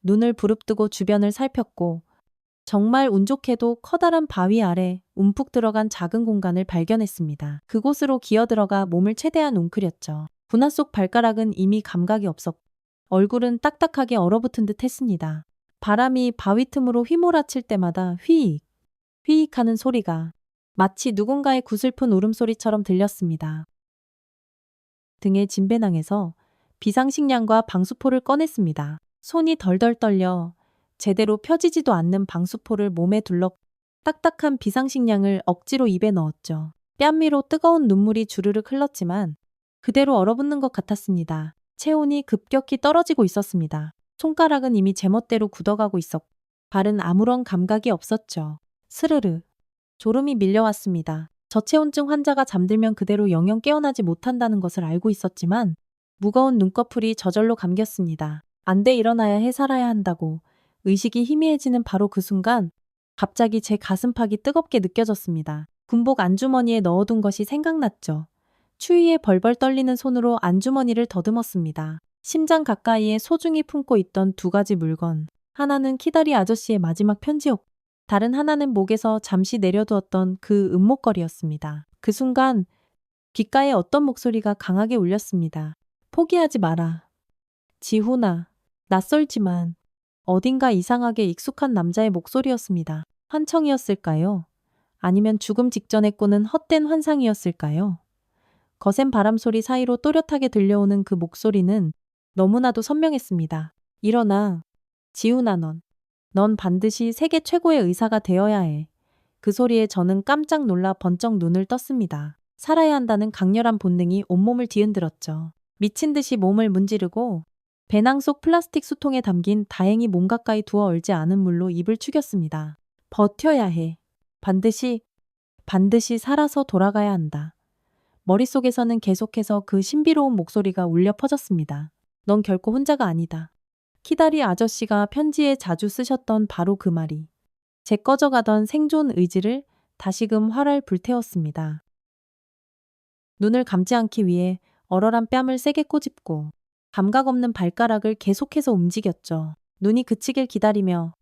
눈을 부릅뜨고 주변을 살폈고 정말 운 좋게도 커다란 바위 아래 움푹 들어간 작은 공간을 발견했습니다. 그곳으로 기어들어가 몸을 최대한 웅크렸죠. 분화 속 발가락은 이미 감각이 없었고 얼굴은 딱딱하게 얼어붙은 듯 했습니다. 바람이 바위 틈으로 휘몰아칠 때마다 휘익, 휘익 하는 소리가 마치 누군가의 구슬픈 울음소리처럼 들렸습니다. 등의 진배낭에서 비상식량과 방수포를 꺼냈습니다. 손이 덜덜 떨려 제대로 펴지지도 않는 방수포를 몸에 둘러 딱딱한 비상식량을 억지로 입에 넣었죠. 뺨 위로 뜨거운 눈물이 주르륵 흘렀지만 그대로 얼어붙는 것 같았습니다. 체온이 급격히 떨어지고 있었습니다. 손가락은 이미 제멋대로 굳어가고 있었고 발은 아무런 감각이 없었죠. 스르르. 졸음이 밀려왔습니다. 저체온증 환자가 잠들면 그대로 영영 깨어나지 못한다는 것을 알고 있었지만 무거운 눈꺼풀이 저절로 감겼습니다. 안 돼 일어나야 해 살아야 한다고. 의식이 희미해지는 바로 그 순간 갑자기 제 가슴팍이 뜨겁게 느껴졌습니다. 군복 안주머니에 넣어둔 것이 생각났죠. 추위에 벌벌 떨리는 손으로 안주머니를 더듬었습니다. 심장 가까이에 소중히 품고 있던 두 가지 물건. 하나는 키다리 아저씨의 마지막 편지였고 다른 하나는 목에서 잠시 내려두었던 그 은목걸이였습니다. 그 순간 귓가에 어떤 목소리가 강하게 울렸습니다. 포기하지 마라. 지훈아. 낯설지만 어딘가 이상하게 익숙한 남자의 목소리였습니다. 환청이었을까요? 아니면 죽음 직전에 꾸는 헛된 환상이었을까요? 거센 바람 소리 사이로 또렷하게 들려오는 그 목소리는 너무나도 선명했습니다. 일어나. 지훈아 넌 반드시 세계 최고의 의사가 되어야 해. 그 소리에 저는 깜짝 놀라 번쩍 눈을 떴습니다. 살아야 한다는 강렬한 본능이 온몸을 뒤흔들었죠. 미친 듯이 몸을 문지르고 배낭 속 플라스틱 수통에 담긴 다행히 몸 가까이 두어 얼지 않은 물로 입을 축였습니다. 버텨야 해. 반드시 살아서 돌아가야 한다. 머릿속에서는 계속해서 그 신비로운 목소리가 울려 퍼졌습니다. 넌 결코 혼자가 아니다. 키다리 아저씨가 편지에 자주 쓰셨던 바로 그 말이 제 꺼져가던 생존 의지를 다시금 활활 불태웠습니다. 눈을 감지 않기 위해 얼얼한 뺨을 세게 꼬집고 감각 없는 발가락을 계속해서 움직였죠. 눈이 그치길 기다리며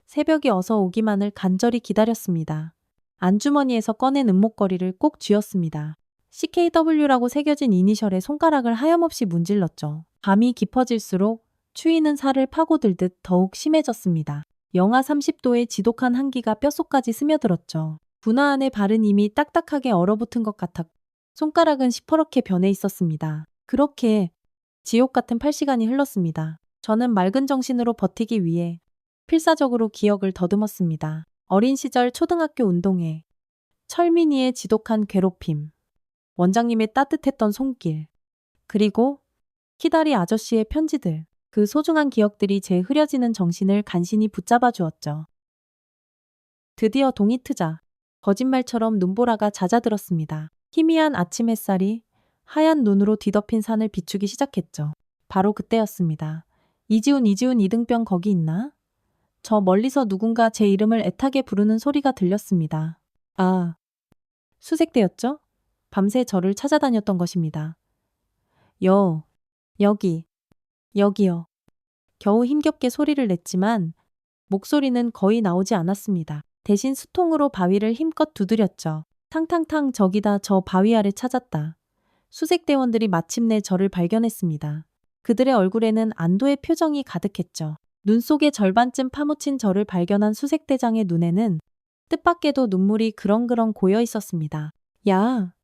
새벽이 어서 오기만을 간절히 기다렸습니다. 안주머니에서 꺼낸 은목걸이를 꼭 쥐었습니다. CKW라고 새겨진 이니셜에 손가락을 하염없이 문질렀죠. 밤이 깊어질수록 추위는 살을 파고들듯 더욱 심해졌습니다. 영하 30도의 지독한 한기가 뼛속까지 스며들었죠. 분화 안에 발은 이미 딱딱하게 얼어붙은 것 같았고 손가락은 시퍼렇게 변해 있었습니다. 그렇게 지옥 같은 8시간이 흘렀습니다. 저는 맑은 정신으로 버티기 위해 필사적으로 기억을 더듬었습니다. 어린 시절 초등학교 운동회, 철민이의 지독한 괴롭힘, 원장님의 따뜻했던 손길, 그리고 키다리 아저씨의 편지들. 그 소중한 기억들이 제 흐려지는 정신을 간신히 붙잡아 주었죠. 드디어 동이 트자 거짓말처럼 눈보라가 잦아들었습니다. 희미한 아침 햇살이 하얀 눈으로 뒤덮인 산을 비추기 시작했죠. 바로 그때였습니다. 이지훈 2등병 거기 있나? 저 멀리서 누군가 제 이름을 애타게 부르는 소리가 들렸습니다. 아, 수색대였죠? 밤새 저를 찾아다녔던 것입니다. 여기요. 겨우 힘겹게 소리를 냈지만 목소리는 거의 나오지 않았습니다. 대신 수통으로 바위를 힘껏 두드렸죠. 탕탕탕 저기다 저 바위 아래 찾았다. 수색대원들이 마침내 저를 발견했습니다. 그들의 얼굴에는 안도의 표정이 가득했죠. 눈 속에 절반쯤 파묻힌 저를 발견한 수색대장의 눈에는 뜻밖에도 눈물이 그렁그렁 고여 있었습니다. 야,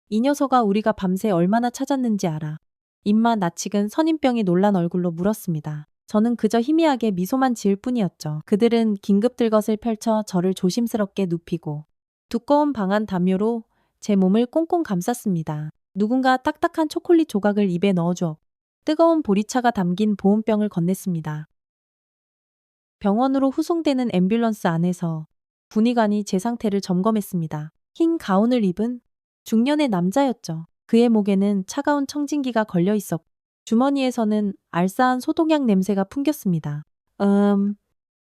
이 녀석아 우리가 밤새 얼마나 찾았는지 알아. 입맛 나치근 선임병이 놀란 얼굴로 물었습니다. 저는 그저 희미하게 미소만 지을 뿐이었죠. 그들은 긴급 들것을 펼쳐 저를 조심스럽게 눕히고 두꺼운 방한 담요로 제 몸을 꽁꽁 감쌌습니다. 누군가 딱딱한 초콜릿 조각을 입에 넣어줘 뜨거운 보리차가 담긴 보온병을 건넸습니다. 병원으로 후송되는 앰뷸런스 안에서 군의관이 제 상태를 점검했습니다. 흰 가운을 입은 중년의 남자였죠. 그의 목에는 차가운 청진기가 걸려 있었고 주머니에서는 알싸한 소독약 냄새가 풍겼습니다.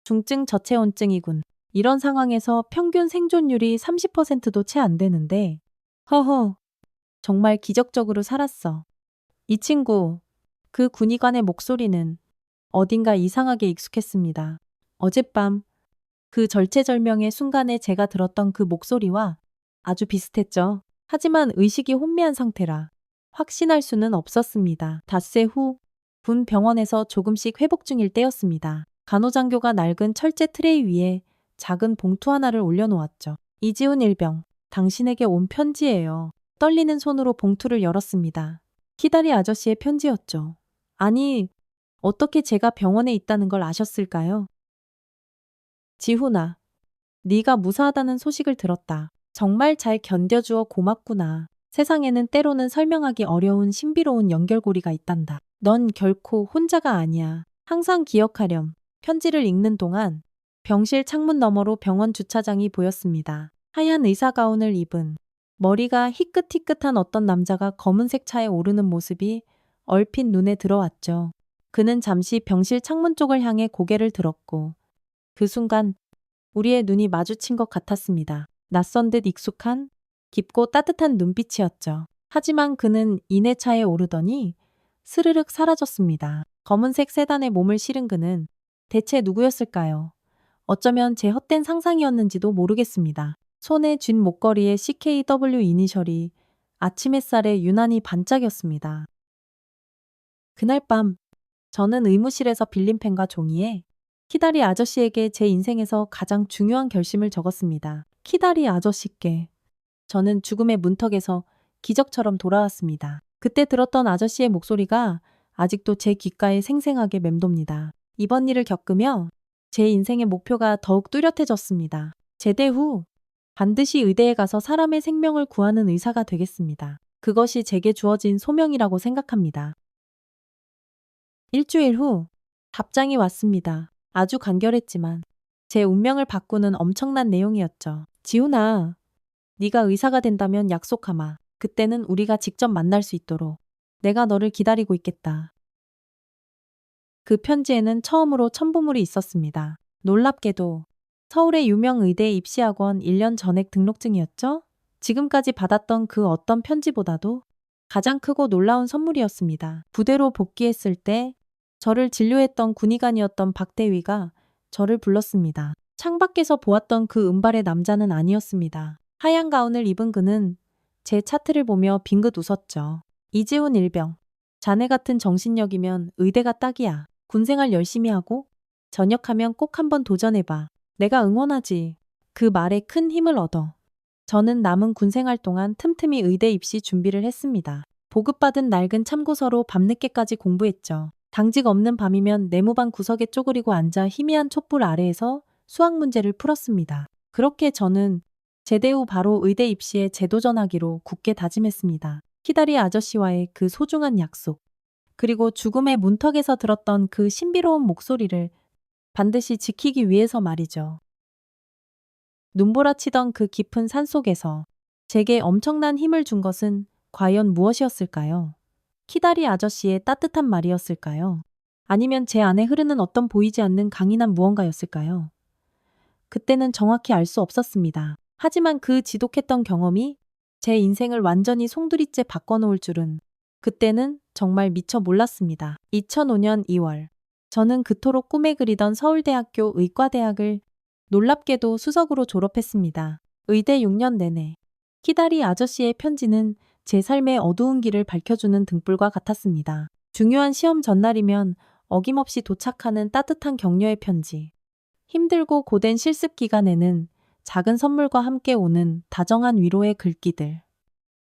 중증 저체온증이군. 이런 상황에서 평균 생존율이 30%도 채 안 되는데 허허, 정말 기적적으로 살았어. 이 친구, 그 군의관의 목소리는 어딘가 이상하게 익숙했습니다. 어젯밤 그 절체절명의 순간에 제가 들었던 그 목소리와 아주 비슷했죠. 하지만 의식이 혼미한 상태라 확신할 수는 없었습니다. 닷새 후 군 병원에서 조금씩 회복 중일 때였습니다. 간호장교가 낡은 철제 트레이 위에 작은 봉투 하나를 올려놓았죠. 이지훈 일병, 당신에게 온 편지예요. 떨리는 손으로 봉투를 열었습니다. 키다리 아저씨의 편지였죠. 아니, 어떻게 제가 병원에 있다는 걸 아셨을까요? 지훈아, 네가 무사하다는 소식을 들었다. 정말 잘 견뎌주어 고맙구나. 세상에는 때로는 설명하기 어려운 신비로운 연결고리가 있단다. 넌 결코 혼자가 아니야. 항상 기억하렴. 편지를 읽는 동안 병실 창문 너머로 병원 주차장이 보였습니다. 하얀 의사가운을 입은 머리가 희끗희끗한 어떤 남자가 검은색 차에 오르는 모습이 얼핏 눈에 들어왔죠. 그는 잠시 병실 창문 쪽을 향해 고개를 들었고 그 순간 우리의 눈이 마주친 것 같았습니다. 낯선 듯 익숙한 깊고 따뜻한 눈빛이었죠. 하지만 그는 이내 차에 오르더니 스르륵 사라졌습니다. 검은색 세단에 몸을 실은 그는 대체 누구였을까요? 어쩌면 제 헛된 상상이었는지도 모르겠습니다. 손에 쥔 목걸이에 CKW 이니셜이 아침 햇살에 유난히 반짝였습니다. 그날 밤 저는 의무실에서 빌린 펜과 종이에 키다리 아저씨에게 제 인생에서 가장 중요한 결심을 적었습니다. 키다리 아저씨께 저는 죽음의 문턱에서 기적처럼 돌아왔습니다. 그때 들었던 아저씨의 목소리가 아직도 제 귓가에 생생하게 맴돕니다. 이번 일을 겪으며 제 인생의 목표가 더욱 뚜렷해졌습니다. 제대 후 반드시 의대에 가서 사람의 생명을 구하는 의사가 되겠습니다. 그것이 제게 주어진 소명이라고 생각합니다. 일주일 후 답장이 왔습니다. 아주 간결했지만 제 운명을 바꾸는 엄청난 내용이었죠. 지훈아, 네가 의사가 된다면 약속하마. 그때는 우리가 직접 만날 수 있도록 내가 너를 기다리고 있겠다. 그 편지에는 처음으로 첨부물이 있었습니다. 놀랍게도 서울의 유명 의대 입시학원 1년 전액 등록증이었죠? 지금까지 받았던 그 어떤 편지보다도 가장 크고 놀라운 선물이었습니다. 부대로 복귀했을 때 저를 진료했던 군의관이었던 박대위가 저를 불렀습니다. 창밖에서 보았던 그 은발의 남자는 아니었습니다. 하얀 가운을 입은 그는 제 차트를 보며 빙긋 웃었죠. 이지훈 일병, 자네 같은 정신력이면 의대가 딱이야. 군생활 열심히 하고 전역하면 꼭 한번 도전해봐. 내가 응원하지. 그 말에 큰 힘을 얻어 저는 남은 군생활 동안 틈틈이 의대 입시 준비를 했습니다. 보급받은 낡은 참고서로 밤늦게까지 공부했죠. 당직 없는 밤이면 내무반 구석에 쪼그리고 앉아 희미한 촛불 아래에서 수학 문제를 풀었습니다. 그렇게 저는 제대 후 바로 의대 입시에 재도전하기로 굳게 다짐했습니다. 키다리 아저씨와의 그 소중한 약속, 그리고 죽음의 문턱에서 들었던 그 신비로운 목소리를 반드시 지키기 위해서 말이죠. 눈보라치던 그 깊은 산속에서 제게 엄청난 힘을 준 것은 과연 무엇이었을까요? 키다리 아저씨의 따뜻한 말이었을까요? 아니면 제 안에 흐르는 어떤 보이지 않는 강인한 무언가였을까요? 그때는 정확히 알 수 없었습니다. 하지만 그 지독했던 경험이 제 인생을 완전히 송두리째 바꿔놓을 줄은 그때는 정말 미처 몰랐습니다. 2005년 2월, 저는 그토록 꿈에 그리던 서울대학교 의과대학을 놀랍게도 수석으로 졸업했습니다. 의대 6년 내내 키다리 아저씨의 편지는 제 삶의 어두운 길을 밝혀주는 등불과 같았습니다. 중요한 시험 전날이면 어김없이 도착하는 따뜻한 격려의 편지. 힘들고 고된 실습 기간에는 작은 선물과 함께 오는 다정한 위로의 글귀들.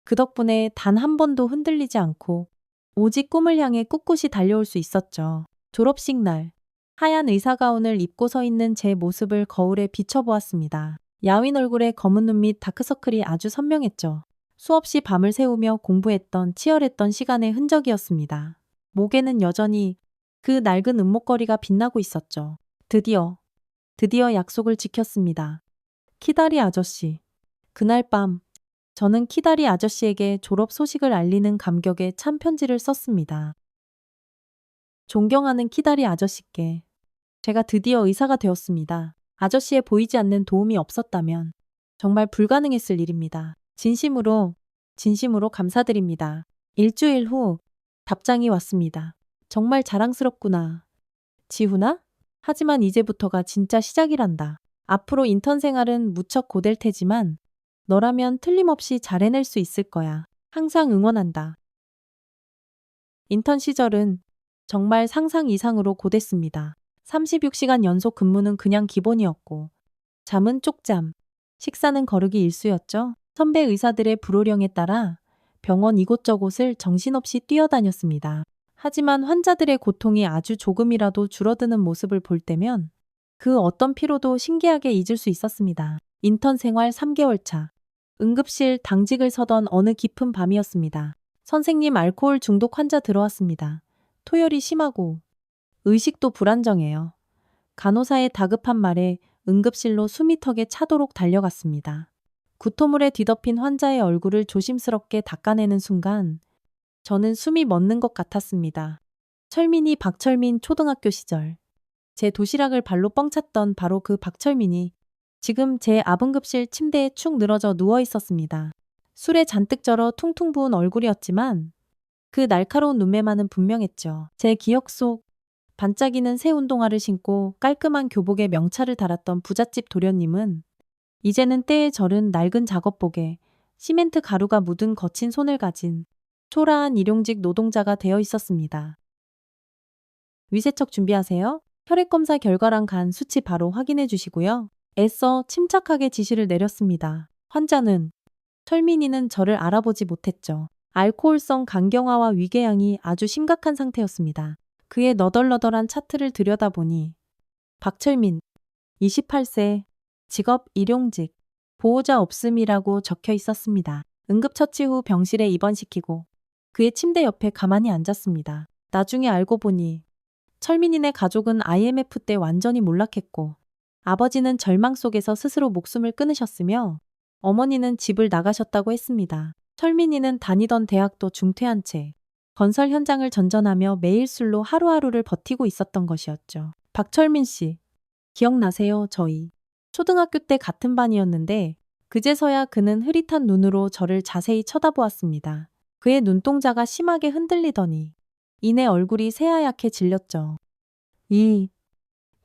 그 덕분에 단 한 번도 흔들리지 않고 오직 꿈을 향해 꿋꿋이 달려올 수 있었죠. 졸업식 날, 하얀 의사가운을 입고 서 있는 제 모습을 거울에 비춰보았습니다. 야윈 얼굴에 검은 눈 및 다크서클이 아주 선명했죠. 수없이 밤을 새우며 공부했던 치열했던 시간의 흔적이었습니다. 목에는 여전히 그 낡은 은목걸이가 빛나고 있었죠. 드디어 약속을 지켰습니다. 키다리 아저씨. 그날 밤, 저는 키다리 아저씨에게 졸업 소식을 알리는 감격의 참 편지를 썼습니다. 존경하는 키다리 아저씨께, 제가 드디어 의사가 되었습니다. 아저씨의 보이지 않는 도움이 없었다면 정말 불가능했을 일입니다. 진심으로 감사드립니다. 일주일 후 답장이 왔습니다. 정말 자랑스럽구나. 지훈아? 하지만 이제부터가 진짜 시작이란다. 앞으로 인턴 생활은 무척 고될 테지만 너라면 틀림없이 잘 해낼 수 있을 거야. 항상 응원한다. 인턴 시절은 정말 상상 이상으로 고됐습니다. 36시간 연속 근무는 그냥 기본이었고, 잠은 쪽잠, 식사는 거르기 일쑤였죠. 선배 의사들의 불호령에 따라 병원 이곳저곳을 정신없이 뛰어다녔습니다. 하지만 환자들의 고통이 아주 조금이라도 줄어드는 모습을 볼 때면 그 어떤 피로도 신기하게 잊을 수 있었습니다. 인턴 생활 3개월 차. 응급실 당직을 서던 어느 깊은 밤이었습니다. 선생님, 알코올 중독 환자 들어왔습니다. 토열이 심하고 의식도 불안정해요. 간호사의 다급한 말에 응급실로 숨이 턱에 차도록 달려갔습니다. 구토물에 뒤덮인 환자의 얼굴을 조심스럽게 닦아내는 순간 저는 숨이 멎는 것 같았습니다. 철민이 박철민 초등학교 시절. 제 도시락을 발로 뻥 찼던 바로 그 박철민이 지금 제 아분급실 침대에 축 늘어져 누워 있었습니다. 술에 잔뜩 절어 퉁퉁 부은 얼굴이었지만 그 날카로운 눈매만은 분명했죠. 제 기억 속 반짝이는 새 운동화를 신고 깔끔한 교복에 명찰을 달았던 부잣집 도련님은 이제는 때에 절은 낡은 작업복에 시멘트 가루가 묻은 거친 손을 가진 초라한 일용직 노동자가 되어 있었습니다. 위세척 준비하세요. 혈액검사 결과랑 간 수치 바로 확인해 주시고요. 애써 침착하게 지시를 내렸습니다. 환자는 철민이는 저를 알아보지 못했죠. 알코올성 간경화와 위궤양이 아주 심각한 상태였습니다. 그의 너덜너덜한 차트를 들여다보니 박철민, 28세, 직업 일용직, 보호자 없음이라고 적혀 있었습니다. 응급처치 후 병실에 입원시키고 그의 침대 옆에 가만히 앉았습니다. 나중에 알고 보니 철민이네 가족은 IMF 때 완전히 몰락했고 아버지는 절망 속에서 스스로 목숨을 끊으셨으며 어머니는 집을 나가셨다고 했습니다. 철민이는 다니던 대학도 중퇴한 채 건설 현장을 전전하며 매일 술로 하루하루를 버티고 있었던 것이었죠. 박철민 씨, 기억나세요? 저희 초등학교 때 같은 반이었는데 그제서야 그는 흐릿한 눈으로 저를 자세히 쳐다보았습니다. 그의 눈동자가 심하게 흔들리더니 이내 얼굴이 새하얗게 질렸죠.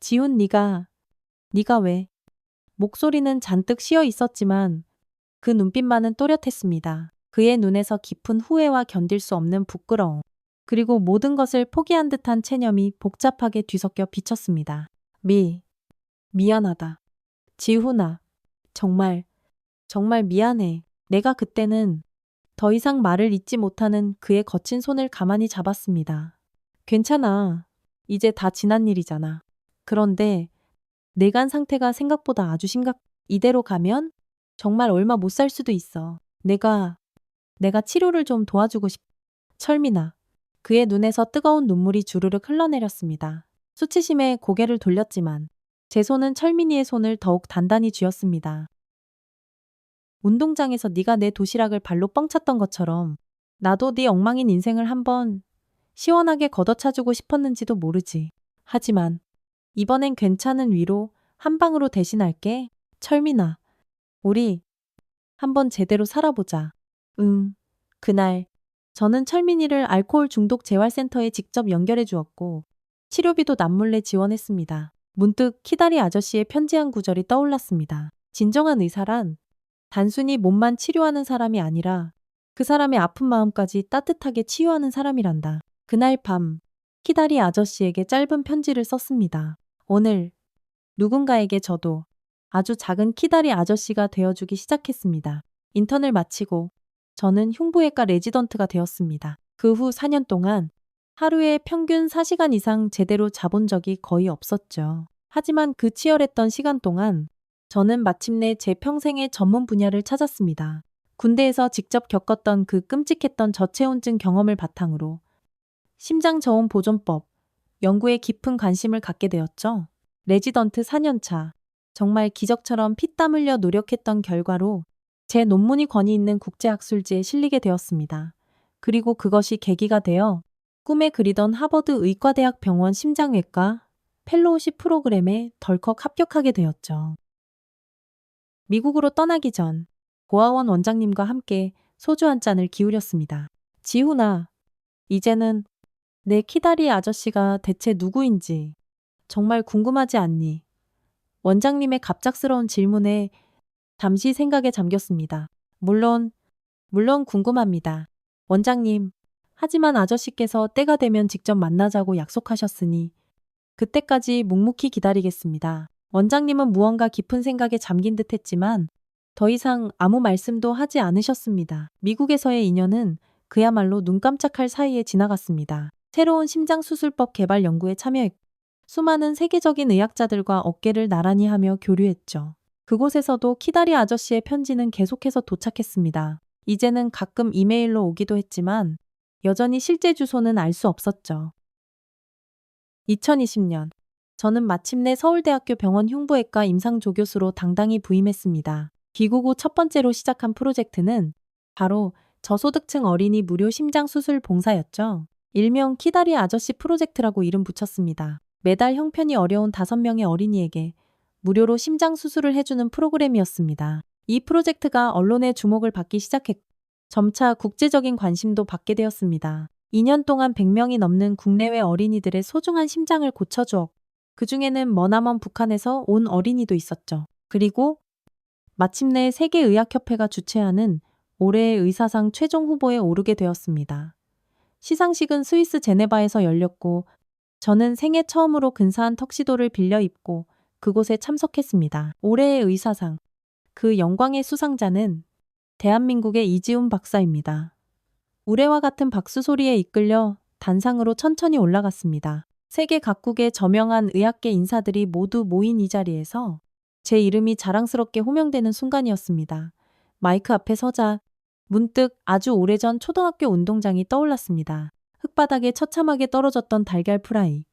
지훈, 네가 왜? 목소리는 잔뜩 쉬어 있었지만 그 눈빛만은 또렷했습니다. 그의 눈에서 깊은 후회와 견딜 수 없는 부끄러움, 그리고 모든 것을 포기한 듯한 체념이 복잡하게 뒤섞여 비쳤습니다. 미안하다. 지훈아, 정말 미안해. 내가 그때는 더 이상 말을 잇지 못하는 그의 거친 손을 가만히 잡았습니다. 괜찮아. 이제 다 지난 일이잖아. 그런데 내간 상태가 생각보다 아주 이대로 가면 정말 얼마 못 살 수도 있어. 내가 치료를 좀 도와주고 철민아. 그의 눈에서 뜨거운 눈물이 주르륵 흘러내렸습니다. 수치심에 고개를 돌렸지만 제 손은 철민이의 손을 더욱 단단히 쥐었습니다. 운동장에서 네가 내 도시락을 발로 뻥 찼던 것처럼 나도 네 엉망인 인생을 한번 시원하게 걷어차주고 싶었는지도 모르지. 하지만 이번엔 괜찮은 위로 한 방으로 대신할게. 철민아, 우리 한번 제대로 살아보자. 그날 저는 철민이를 알코올 중독 재활센터에 직접 연결해 주었고 치료비도 남몰래 지원했습니다. 문득 키다리 아저씨의 편지 한 구절이 떠올랐습니다. 진정한 의사란 단순히 몸만 치료하는 사람이 아니라 그 사람의 아픈 마음까지 따뜻하게 치유하는 사람이란다. 그날 밤 키다리 아저씨에게 짧은 편지를 썼습니다. 오늘 누군가에게 저도 아주 작은 키다리 아저씨가 되어주기 시작했습니다. 인턴을 마치고 저는 흉부외과 레지던트가 되었습니다. 그 후 4년 동안 하루에 평균 4시간 이상 제대로 자본 적이 거의 없었죠. 하지만 그 치열했던 시간 동안 저는 마침내 제 평생의 전문 분야를 찾았습니다. 군대에서 직접 겪었던 그 끔찍했던 저체온증 경험을 바탕으로 심장 저온 보존법 연구에 깊은 관심을 갖게 되었죠. 레지던트 4년차 정말 기적처럼 피땀 흘려 노력했던 결과로 제 논문이 권위 있는 국제학술지에 실리게 되었습니다. 그리고 그것이 계기가 되어 꿈에 그리던 하버드 의과대학 병원 심장외과 펠로우십 프로그램에 덜컥 합격하게 되었죠. 미국으로 떠나기 전 고아원 원장님과 함께 소주 한 잔을 기울였습니다. 지훈아, 이제는 내 키다리 아저씨가 대체 누구인지 정말 궁금하지 않니? 원장님의 갑작스러운 질문에 잠시 생각에 잠겼습니다. 물론 궁금합니다. 원장님, 하지만 아저씨께서 때가 되면 직접 만나자고 약속하셨으니 그때까지 묵묵히 기다리겠습니다. 원장님은 무언가 깊은 생각에 잠긴 듯 했지만 더 이상 아무 말씀도 하지 않으셨습니다. 미국에서의 인연은 그야말로 눈 깜짝할 사이에 지나갔습니다. 새로운 심장수술법 개발 연구에 참여했고 수많은 세계적인 의학자들과 어깨를 나란히 하며 교류했죠. 그곳에서도 키다리 아저씨의 편지는 계속해서 도착했습니다. 이제는 가끔 이메일로 오기도 했지만 여전히 실제 주소는 알 수 없었죠. 2020년 저는 마침내 서울대학교 병원 흉부외과 임상조교수로 당당히 부임했습니다. 귀국 후 첫 번째로 시작한 프로젝트는 바로 저소득층 어린이 무료 심장수술 봉사였죠. 일명 키다리 아저씨 프로젝트라고 이름 붙였습니다. 매달 형편이 어려운 5명의 어린이에게 무료로 심장 수술을 해주는 프로그램이었습니다. 이 프로젝트가 언론의 주목을 받기 시작했고 점차 국제적인 관심도 받게 되었습니다. 2년 동안 100명이 넘는 국내외 어린이들의 소중한 심장을 고쳐주었고 그중에는 머나먼 북한에서 온 어린이도 있었죠. 그리고 마침내 세계의학협회가 주최하는 올해의 의사상 최종 후보에 오르게 되었습니다. 시상식은 스위스 제네바에서 열렸고 저는 생애 처음으로 근사한 턱시도를 빌려 입고 그곳에 참석했습니다. 올해의 의사상, 그 영광의 수상자는 대한민국의 이지훈 박사입니다. 우레와 같은 박수 소리에 이끌려 단상으로 천천히 올라갔습니다. 세계 각국의 저명한 의학계 인사들이 모두 모인 이 자리에서 제 이름이 자랑스럽게 호명되는 순간이었습니다. 마이크 앞에 서자 문득 아주 오래전 초등학교 운동장이 떠올랐습니다. 흙바닥에 처참하게 떨어졌던 달걀 프라이.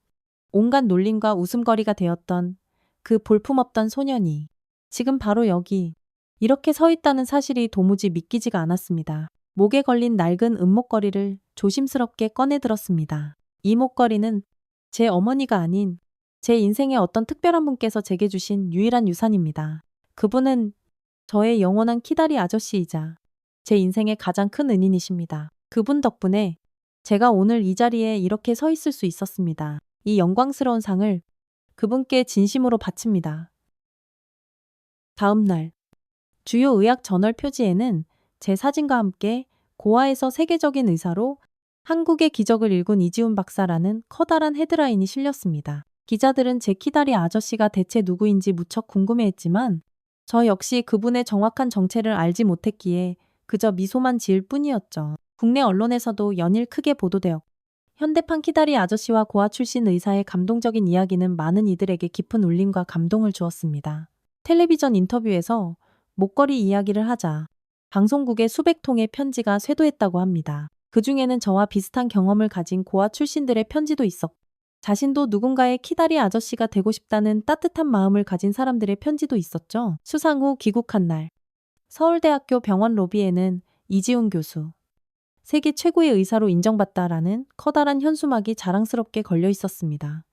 온갖 놀림과 웃음거리가 되었던 그 볼품없던 소년이 지금 바로 여기 이렇게 서 있다는 사실이 도무지 믿기지가 않았습니다. 목에 걸린 낡은 은목걸이를 조심스럽게 꺼내 들었습니다. 이 목걸이는 제 어머니가 아닌 제 인생의 어떤 특별한 분께서 제게 주신 유일한 유산입니다. 그분은 저의 영원한 키다리 아저씨이자 제 인생의 가장 큰 은인이십니다. 그분 덕분에 제가 오늘 이 자리에 이렇게 서 있을 수 있었습니다. 이 영광스러운 상을 그분께 진심으로 바칩니다. 다음 날 주요 의학 저널 표지에는 제 사진과 함께 고아에서 세계적인 의사로 한국의 기적을 일군 이지훈 박사라는 커다란 헤드라인이 실렸습니다. 기자들은 제 키다리 아저씨가 대체 누구인지 무척 궁금해했지만 저 역시 그분의 정확한 정체를 알지 못했기에 그저 미소만 지을 뿐이었죠. 국내 언론에서도 연일 크게 보도되었고 현대판 키다리 아저씨와 고아 출신 의사의 감동적인 이야기는 많은 이들에게 깊은 울림과 감동을 주었습니다. 텔레비전 인터뷰에서 목걸이 이야기를 하자 방송국에 수백 통의 편지가 쇄도했다고 합니다. 그 중에는 저와 비슷한 경험을 가진 고아 출신들의 편지도 있었고 자신도 누군가의 키다리 아저씨가 되고 싶다는 따뜻한 마음을 가진 사람들의 편지도 있었죠. 수상 후 귀국한 날 서울대학교 병원 로비에는 이지훈 교수 세계 최고의 의사로 인정받다라는 커다란 현수막이 자랑스럽게 걸려 있었습니다.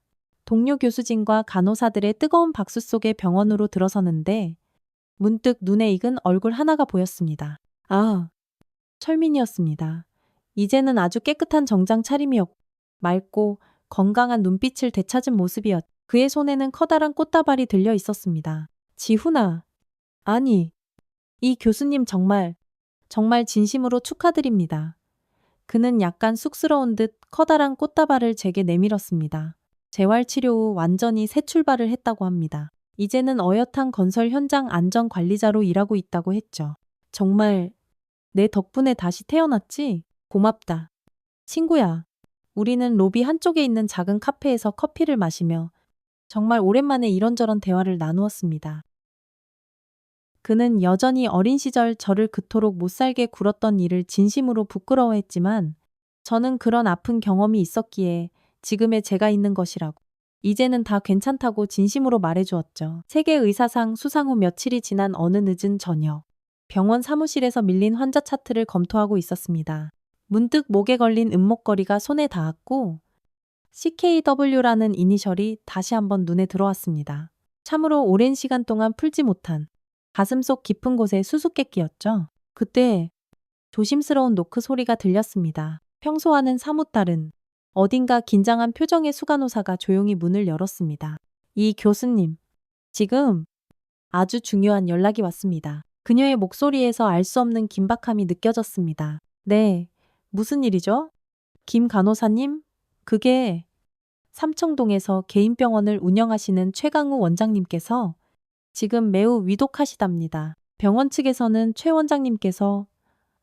동료 교수진과 간호사들의 뜨거운 박수 속에 병원으로 들어서는데 문득 눈에 익은 얼굴 하나가 보였습니다. 아, 철민이었습니다. 이제는 아주 깨끗한 정장 차림이었고 맑고 건강한 눈빛을 되찾은 모습이었. 그의 손에는 커다란 꽃다발이 들려 있었습니다. 지훈아, 아니, 이 교수님 정말 진심으로 축하드립니다. 그는 약간 쑥스러운 듯 커다란 꽃다발을 제게 내밀었습니다. 재활치료 후 완전히 새 출발을 했다고 합니다. 이제는 어엿한 건설 현장 안전관리자로 일하고 있다고 했죠. 정말 내 덕분에 다시 태어났지? 고맙다. 친구야, 우리는 로비 한쪽에 있는 작은 카페에서 커피를 마시며 정말 오랜만에 이런저런 대화를 나누었습니다. 그는 여전히 어린 시절 저를 그토록 못살게 굴었던 일을 진심으로 부끄러워했지만 저는 그런 아픈 경험이 있었기에 지금의 제가 있는 것이라고 이제는 다 괜찮다고 진심으로 말해주었죠. 세계의사상 수상 후 며칠이 지난 어느 늦은 저녁 병원 사무실에서 밀린 환자 차트를 검토하고 있었습니다. 문득 목에 걸린 은목걸이가 손에 닿았고 CKW라는 이니셜이 다시 한번 눈에 들어왔습니다. 참으로 오랜 시간 동안 풀지 못한 가슴속 깊은 곳에 수수께끼였죠. 그때 조심스러운 노크 소리가 들렸습니다. 평소와는 사뭇 다른 어딘가 긴장한 표정의 수간호사가 조용히 문을 열었습니다. 이 교수님, 지금 아주 중요한 연락이 왔습니다. 그녀의 목소리에서 알 수 없는 긴박함이 느껴졌습니다. 네, 무슨 일이죠? 김 간호사님, 그게 삼청동에서 개인병원을 운영하시는 최강우 원장님께서 지금 매우 위독하시답니다. 병원 측에서는 최 원장님께서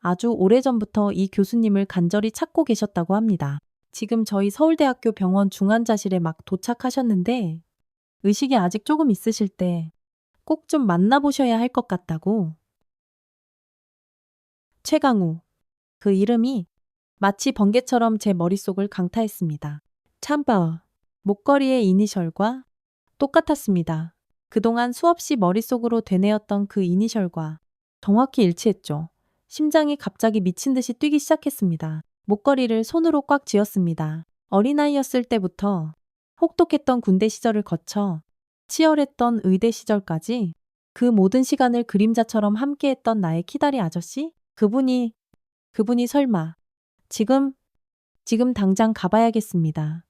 아주 오래전부터 이 교수님을 간절히 찾고 계셨다고 합니다. 지금 저희 서울대학교 병원 중환자실에 막 도착하셨는데 의식이 아직 조금 있으실 때 꼭 좀 만나보셔야 할 것 같다고. 최강우. 그 이름이 마치 번개처럼 제 머릿속을 강타했습니다. 참바. 목걸이의 이니셜과 똑같았습니다. 그동안 수없이 머릿속으로 되뇌었던 그 이니셜과 정확히 일치했죠. 심장이 갑자기 미친 듯이 뛰기 시작했습니다. 목걸이를 손으로 꽉 쥐었습니다. 어린아이였을 때부터 혹독했던 군대 시절을 거쳐 치열했던 의대 시절까지 그 모든 시간을 그림자처럼 함께했던 나의 키다리 아저씨? 그분이 설마 지금 당장 가봐야겠습니다.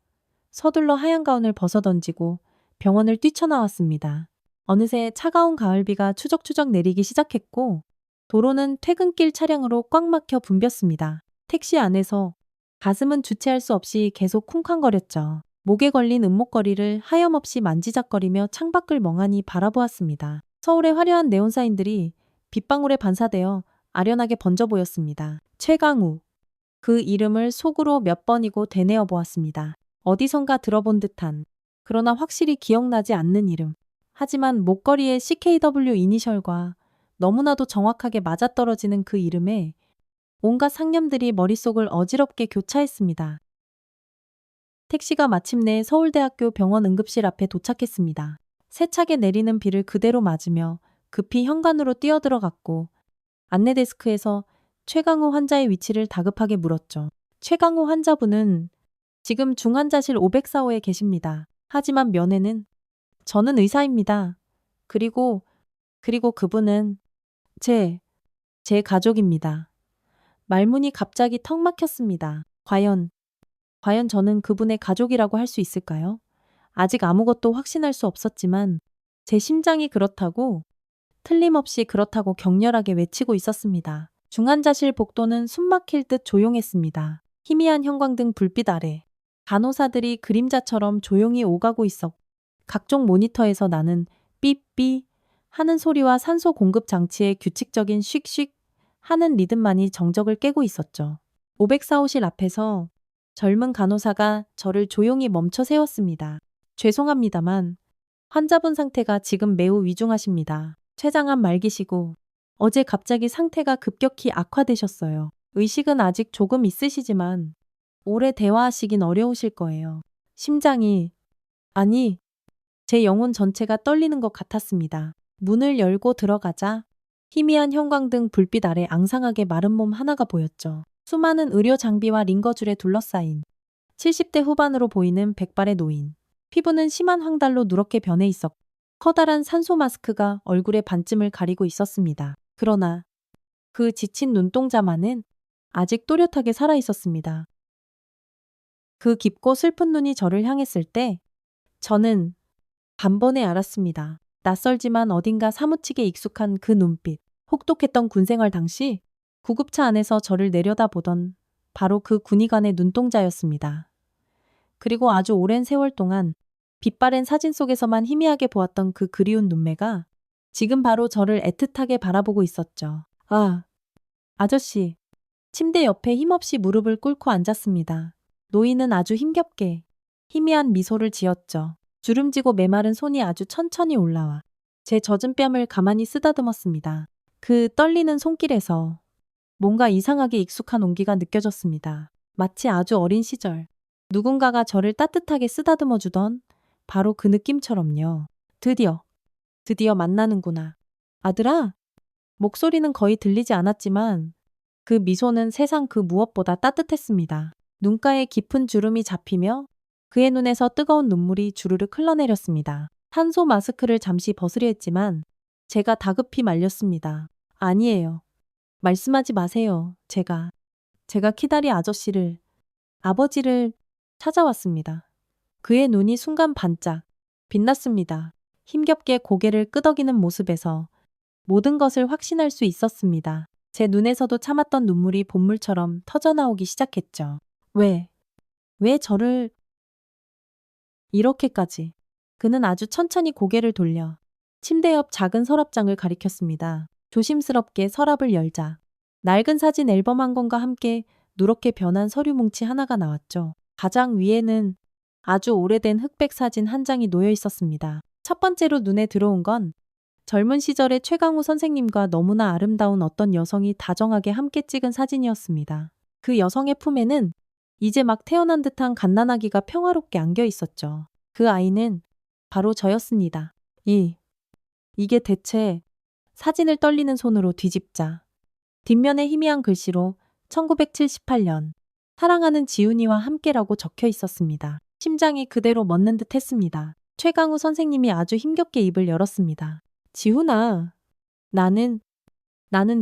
서둘러 하얀 가운을 벗어던지고 병원을 뛰쳐나왔습니다. 어느새 차가운 가을비가 추적추적 내리기 시작했고 도로는 퇴근길 차량으로 꽉 막혀 붐볐습니다. 택시 안에서 가슴은 주체할 수 없이 계속 쿵쾅거렸죠. 목에 걸린 은목걸이를 하염없이 만지작거리며 창밖을 멍하니 바라보았습니다. 서울의 화려한 네온사인들이 빗방울에 반사되어 아련하게 번져 보였습니다. 최강우. 그 이름을 속으로 몇 번이고 되뇌어 보았습니다. 어디선가 들어본 듯한 그러나 확실히 기억나지 않는 이름. 하지만 목걸이의 CKW 이니셜과 너무나도 정확하게 맞아떨어지는 그 이름에 온갖 상념들이 머릿속을 어지럽게 교차했습니다. 택시가 마침내 서울대학교 병원 응급실 앞에 도착했습니다. 세차게 내리는 비를 그대로 맞으며 급히 현관으로 뛰어들어갔고 안내 데스크에서 최강우 환자의 위치를 다급하게 물었죠. 최강우 환자분은 지금 중환자실 504호에 계십니다. 하지만 면회는 저는 의사입니다. 그리고 그분은 제 가족입니다. 말문이 갑자기 턱 막혔습니다. 과연 저는 그분의 가족이라고 할 수 있을까요? 아직 아무것도 확신할 수 없었지만 제 심장이 그렇다고 틀림없이 그렇다고 격렬하게 외치고 있었습니다. 중환자실 복도는 숨막힐 듯 조용했습니다. 희미한 형광등 불빛 아래 간호사들이 그림자처럼 조용히 오가고 있었고 각종 모니터에서 나는 삐삐 하는 소리와 산소 공급 장치의 규칙적인 슉슉 하는 리듬만이 정적을 깨고 있었죠. 504호실 앞에서 젊은 간호사가 저를 조용히 멈춰 세웠습니다. 죄송합니다만 환자분 상태가 지금 매우 위중하십니다. 췌장암 말기시고 어제 갑자기 상태가 급격히 악화되셨어요. 의식은 아직 조금 있으시지만 오래 대화하시긴 어려우실 거예요. 심장이, 아니, 제 영혼 전체가 떨리는 것 같았습니다. 문을 열고 들어가자 희미한 형광등 불빛 아래 앙상하게 마른 몸 하나가 보였죠. 수많은 의료 장비와 링거줄에 둘러싸인 70대 후반으로 보이는 백발의 노인. 피부는 심한 황달로 누렇게 변해 있었고 커다란 산소 마스크가 얼굴의 반쯤을 가리고 있었습니다. 그러나 그 지친 눈동자만은 아직 또렷하게 살아 있었습니다. 그 깊고 슬픈 눈이 저를 향했을 때 저는 단번에 알았습니다. 낯설지만 어딘가 사무치게 익숙한 그 눈빛. 혹독했던 군생활 당시 구급차 안에서 저를 내려다보던 바로 그 군의관의 눈동자였습니다. 그리고 아주 오랜 세월 동안 빛바랜 사진 속에서만 희미하게 보았던 그 그리운 눈매가 지금 바로 저를 애틋하게 바라보고 있었죠. 아, 아저씨. 침대 옆에 힘없이 무릎을 꿇고 앉았습니다. 노인은 아주 힘겹게 희미한 미소를 지었죠. 주름지고 메마른 손이 아주 천천히 올라와 제 젖은 뺨을 가만히 쓰다듬었습니다. 그 떨리는 손길에서 뭔가 이상하게 익숙한 온기가 느껴졌습니다. 마치 아주 어린 시절 누군가가 저를 따뜻하게 쓰다듬어 주던 바로 그 느낌처럼요. 드디어 만나는구나. 아들아? 목소리는 거의 들리지 않았지만 그 미소는 세상 그 무엇보다 따뜻했습니다. 눈가에 깊은 주름이 잡히며 그의 눈에서 뜨거운 눈물이 주르륵 흘러내렸습니다. 산소 마스크를 잠시 벗으려 했지만 제가 다급히 말렸습니다. 아니에요. 말씀하지 마세요. 제가 키다리 아버지를 찾아왔습니다. 그의 눈이 순간 반짝 빛났습니다. 힘겹게 고개를 끄덕이는 모습에서 모든 것을 확신할 수 있었습니다. 제 눈에서도 참았던 눈물이 본물처럼 터져나오기 시작했죠. 왜 저를 이렇게까지? 그는 아주 천천히 고개를 돌려 침대 옆 작은 서랍장을 가리켰습니다. 조심스럽게 서랍을 열자 낡은 사진 앨범 한 권과 함께 누렇게 변한 서류 뭉치 하나가 나왔죠. 가장 위에는 아주 오래된 흑백 사진 한 장이 놓여 있었습니다. 첫 번째로 눈에 들어온 건 젊은 시절의 최강우 선생님과 너무나 아름다운 어떤 여성이 다정하게 함께 찍은 사진이었습니다. 그 여성의 품에는 이제 막 태어난 듯한 갓난아기가 평화롭게 안겨 있었죠. 그 아이는 바로 저였습니다. 이게 대체 사진을 떨리는 손으로 뒤집자 뒷면에 희미한 글씨로 1978년 사랑하는 지훈이와 함께라고 적혀 있었습니다. 심장이 그대로 멎는 듯 했습니다. 최강우 선생님이 아주 힘겹게 입을 열었습니다. 지훈아, 나는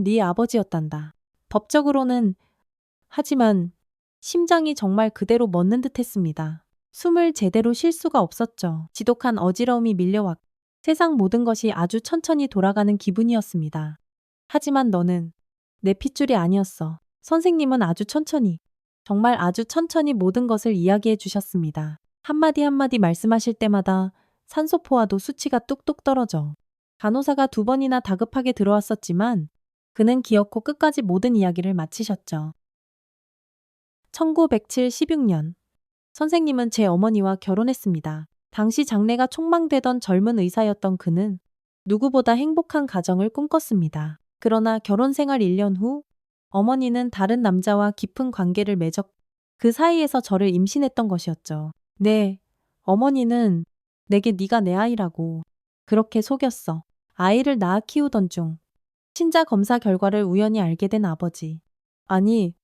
네 아버지였단다. 법적으로는 하지만 심장이 정말 그대로 멎는 듯 했습니다. 숨을 제대로 쉴 수가 없었죠. 지독한 어지러움이 밀려왔고 세상 모든 것이 아주 천천히 돌아가는 기분이었습니다. 하지만 너는 내 핏줄이 아니었어. 선생님은 아주 천천히, 정말 아주 천천히 모든 것을 이야기해 주셨습니다. 한마디 한마디 말씀하실 때마다 산소포화도 수치가 뚝뚝 떨어져. 간호사가 2번이나 다급하게 들어왔었지만 그는 기어코 끝까지 모든 이야기를 마치셨죠. 1976년 선생님은 제 어머니와 결혼했습니다. 당시 장래가 촉망되던 젊은 의사였던 그는 누구보다 행복한 가정을 꿈꿨습니다. 그러나 결혼 생활 1년 후 어머니는 다른 남자와 깊은 관계를 맺었고 그 사이에서 저를 임신했던 것이었죠. 네, 어머니는 내게 네가 내 아이라고 그렇게 속였어. 아이를 낳아 키우던 중 친자 검사 결과를 우연히 알게 된 아버지. 아니,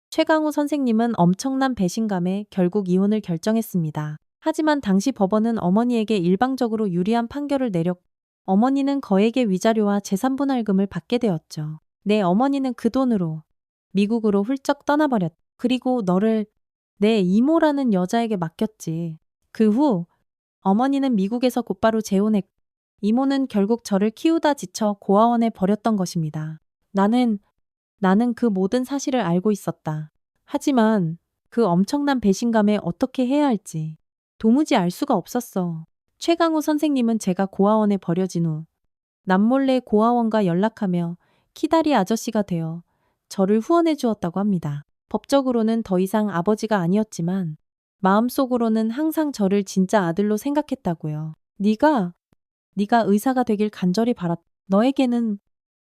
최강우 선생님은 엄청난 배신감에 결국 이혼을 결정했습니다. 하지만 당시 법원은 어머니에게 일방적으로 유리한 판결을 내렸고 어머니는 거액의 위자료와 재산분할금을 받게 되었죠. 내 어머니는 그 돈으로 미국으로 훌쩍 떠나버렸. 그리고 너를 내 이모라는 여자에게 맡겼지. 그 후 어머니는 미국에서 곧바로 재혼했고 이모는 결국 저를 키우다 지쳐 고아원에 버렸던 것입니다. 나는 그 모든 사실을 알고 있었다. 하지만 그 엄청난 배신감에 어떻게 해야 할지 도무지 알 수가 없었어. 최강우 선생님은 제가 고아원에 버려진 후 남몰래 고아원과 연락하며 키다리 아저씨가 되어 저를 후원해 주었다고 합니다. 법적으로는 더 이상 아버지가 아니었지만 마음속으로는 항상 저를 진짜 아들로 생각했다고요. 네가 의사가 되길 간절히 바랐. 너에게는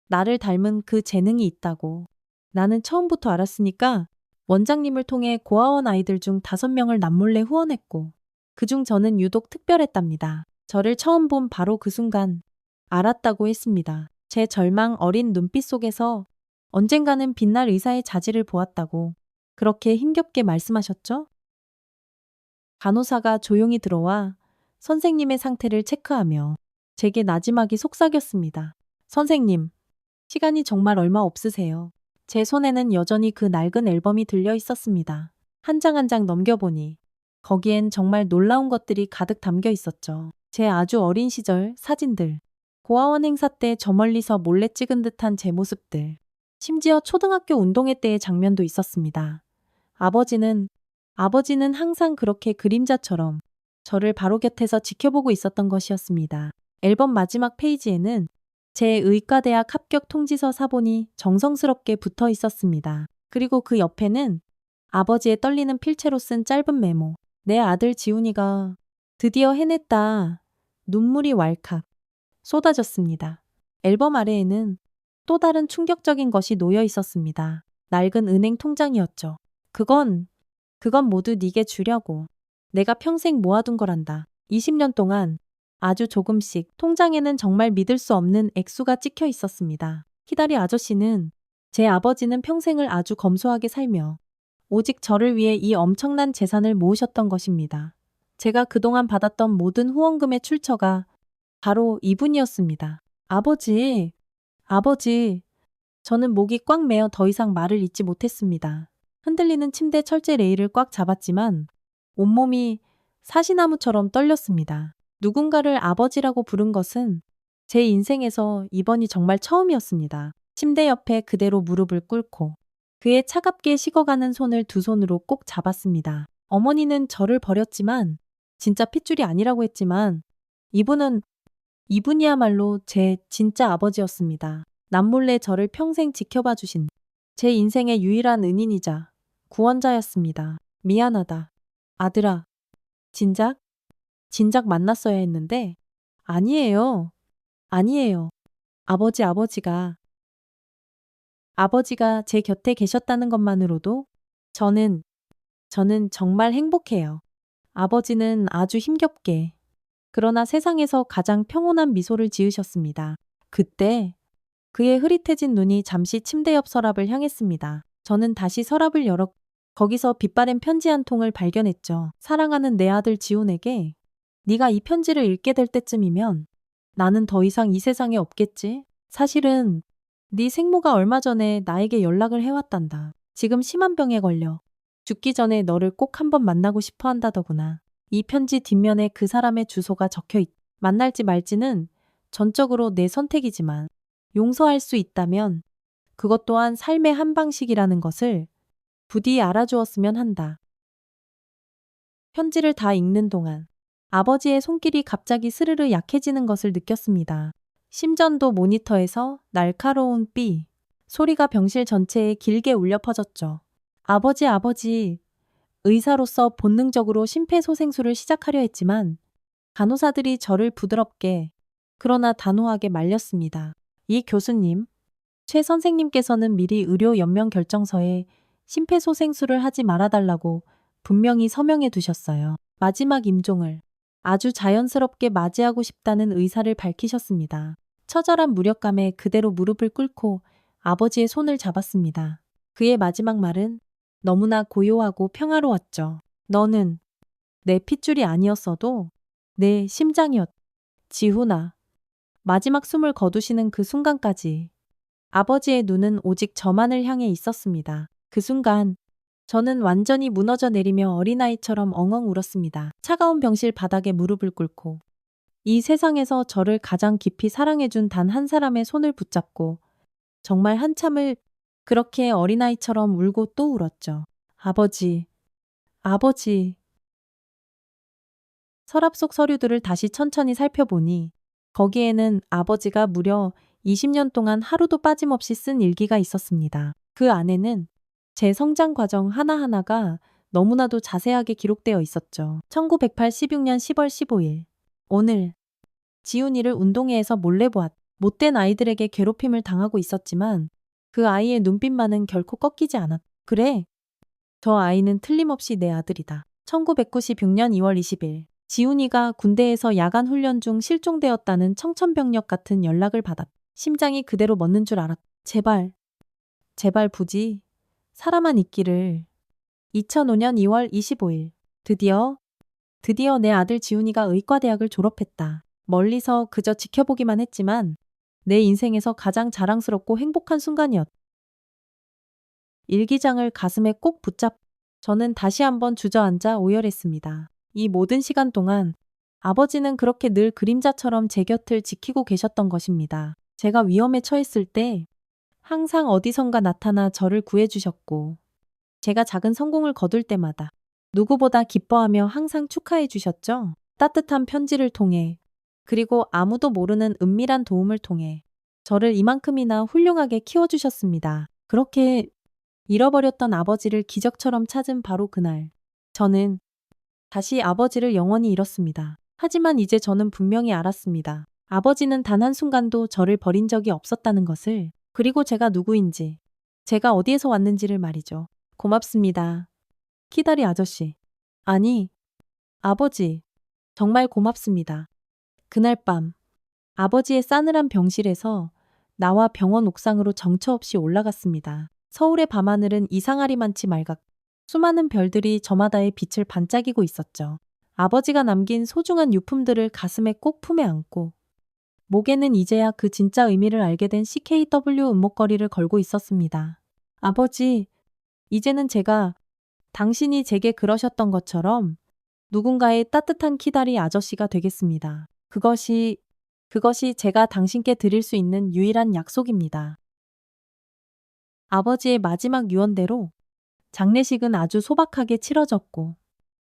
나를 닮은 그 재능이 있다고. 나는 처음부터 알았으니까 원장님을 통해 고아원 아이들 중 5명을 남몰래 후원했고 그중 저는 유독 특별했답니다. 저를 처음 본 바로 그 순간 알았다고 했습니다. 제 절망 어린 눈빛 속에서 언젠가는 빛날 의사의 자질을 보았다고 그렇게 힘겹게 말씀하셨죠? 간호사가 조용히 들어와 선생님의 상태를 체크하며 제게 나지막이 속삭였습니다. 선생님, 시간이 정말 얼마 없으세요. 제 손에는 여전히 그 낡은 앨범이 들려 있었습니다. 한 장 한 장 넘겨보니 거기엔 정말 놀라운 것들이 가득 담겨 있었죠. 제 아주 어린 시절 사진들, 고아원 행사 때 저 멀리서 몰래 찍은 듯한 제 모습들, 심지어 초등학교 운동회 때의 장면도 있었습니다. 아버지는 항상 그렇게 그림자처럼 저를 바로 곁에서 지켜보고 있었던 것이었습니다. 앨범 마지막 페이지에는 제 의과대학 합격 통지서 사본이 정성스럽게 붙어 있었습니다. 그리고 그 옆에는 아버지의 떨리는 필체로 쓴 짧은 메모. 내 아들 지훈이가 드디어 해냈다. 눈물이 왈칵 쏟아졌습니다. 앨범 아래에는 또 다른 충격적인 것이 놓여 있었습니다. 낡은 은행 통장이었죠. 그건 모두 네게 주려고. 내가 평생 모아둔 거란다. 20년 동안 아주 조금씩 통장에는 정말 믿을 수 없는 액수가 찍혀 있었습니다. 키다리 아저씨는 제 아버지는 평생을 아주 검소하게 살며 오직 저를 위해 이 엄청난 재산을 모으셨던 것입니다. 제가 그동안 받았던 모든 후원금의 출처가 바로 이분이었습니다. 아버지. 저는 목이 꽉 메어 더 이상 말을 잇지 못했습니다. 흔들리는 침대 철제 레일을 꽉 잡았지만 온몸이 사시나무처럼 떨렸습니다. 누군가를 아버지라고 부른 것은 제 인생에서 이번이 정말 처음이었습니다. 침대 옆에 그대로 무릎을 꿇고 그의 차갑게 식어가는 손을 두 손으로 꼭 잡았습니다. 어머니는 저를 버렸지만 진짜 핏줄이 아니라고 했지만 이분이야말로 제 진짜 아버지였습니다. 남몰래 저를 평생 지켜봐 주신 제 인생의 유일한 은인이자 구원자였습니다. 미안하다. 아들아. 진작 만났어야 했는데 아니에요. 아버지가 제 곁에 계셨다는 것만으로도 저는 정말 행복해요. 아버지는 아주 힘겹게 그러나 세상에서 가장 평온한 미소를 지으셨습니다. 그때 그의 흐릿해진 눈이 잠시 침대 옆 서랍을 향했습니다. 저는 다시 서랍을 열어 거기서 빛바랜 편지 한 통을 발견했죠. 사랑하는 내 아들 지훈에게 네가 이 편지를 읽게 될 때쯤이면 나는 더 이상 이 세상에 없겠지? 사실은 네 생모가 얼마 전에 나에게 연락을 해왔단다. 지금 심한 병에 걸려 죽기 전에 너를 꼭 한번 만나고 싶어 한다더구나. 이 편지 뒷면에 그 사람의 주소가 적혀있. 만날지 말지는 전적으로 내 선택이지만 용서할 수 있다면 그것 또한 삶의 한 방식이라는 것을 부디 알아주었으면 한다. 편지를 다 읽는 동안 아버지의 손길이 갑자기 스르르 약해지는 것을 느꼈습니다. 심전도 모니터에서 날카로운 삐 소리가 병실 전체에 길게 울려 퍼졌죠. 아버지. 의사로서 본능적으로 심폐소생술을 시작하려 했지만 간호사들이 저를 부드럽게 그러나 단호하게 말렸습니다. 이 교수님, 최 선생님께서는 미리 의료 연명 결정서에 심폐소생술을 하지 말아달라고 분명히 서명해 두셨어요. 마지막 임종을 아주 자연스럽게 맞이하고 싶다는 의사를 밝히셨습니다. 처절한 무력감에 그대로 무릎을 꿇고 아버지의 손을 잡았습니다. 그의 마지막 말은 너무나 고요하고 평화로웠죠. 너는 내 핏줄이 아니었어도 내 심장이었. 지훈아. 마지막 숨을 거두시는 그 순간까지 아버지의 눈은 오직 저만을 향해 있었습니다. 그 순간 저는 완전히 무너져 내리며 어린아이처럼 엉엉 울었습니다. 차가운 병실 바닥에 무릎을 꿇고 이 세상에서 저를 가장 깊이 사랑해준 단 한 사람의 손을 붙잡고 정말 한참을 그렇게 어린아이처럼 울고 또 울었죠. 아버지. 서랍 속 서류들을 다시 천천히 살펴보니 거기에는 아버지가 무려 20년 동안 하루도 빠짐없이 쓴 일기가 있었습니다. 그 안에는 제 성장 과정 하나하나가 너무나도 자세하게 기록되어 있었죠. 1986년 10월 15일. 오늘 지훈이를 운동회에서 몰래 보았. 못된 아이들에게 괴롭힘을 당하고 있었지만 그 아이의 눈빛만은 결코 꺾이지 않았. 그래. 저 아이는 틀림없이 내 아들이다. 1996년 2월 20일. 지훈이가 군대에서 야간 훈련 중 실종되었다는 청천벽력 같은 연락을 받았. 심장이 그대로 멎는 줄 알았. 제발. 제발 부지. 살아만 있기를. 2005년 2월 25일. 드디어 내 아들 지훈이가 의과대학을 졸업했다. 멀리서 그저 지켜보기만 했지만 내 인생에서 가장 자랑스럽고 행복한 순간이었. 일기장을 가슴에 꼭 저는 다시 한번 주저앉아 오열했습니다. 이 모든 시간 동안 아버지는 그렇게 늘 그림자처럼 제 곁을 지키고 계셨던 것입니다. 제가 위험에 처했을 때 항상 어디선가 나타나 저를 구해주셨고 제가 작은 성공을 거둘 때마다 누구보다 기뻐하며 항상 축하해 주셨죠. 따뜻한 편지를 통해 그리고 아무도 모르는 은밀한 도움을 통해 저를 이만큼이나 훌륭하게 키워주셨습니다. 그렇게 잃어버렸던 아버지를 기적처럼 찾은 바로 그날 저는 다시 아버지를 영원히 잃었습니다. 하지만 이제 저는 분명히 알았습니다. 아버지는 단 한순간도 저를 버린 적이 없었다는 것을. 그리고 제가 누구인지, 제가 어디에서 왔는지를 말이죠. 고맙습니다. 키다리 아저씨. 아니, 아버지. 정말 고맙습니다. 그날 밤 아버지의 싸늘한 병실에서 나와 병원 옥상으로 정처 없이 올라갔습니다. 서울의 밤하늘은 이상하리만치 맑았고 수많은 별들이 저마다의 빛을 반짝이고 있었죠. 아버지가 남긴 소중한 유품들을 가슴에 꼭 품에 안고 목에는 이제야 그 진짜 의미를 알게 된 CKW 은목걸이를 걸고 있었습니다. 아버지, 이제는 제가 당신이 제게 그러셨던 것처럼 누군가의 따뜻한 키다리 아저씨가 되겠습니다. 그것이 제가 당신께 드릴 수 있는 유일한 약속입니다. 아버지의 마지막 유언대로 장례식은 아주 소박하게 치러졌고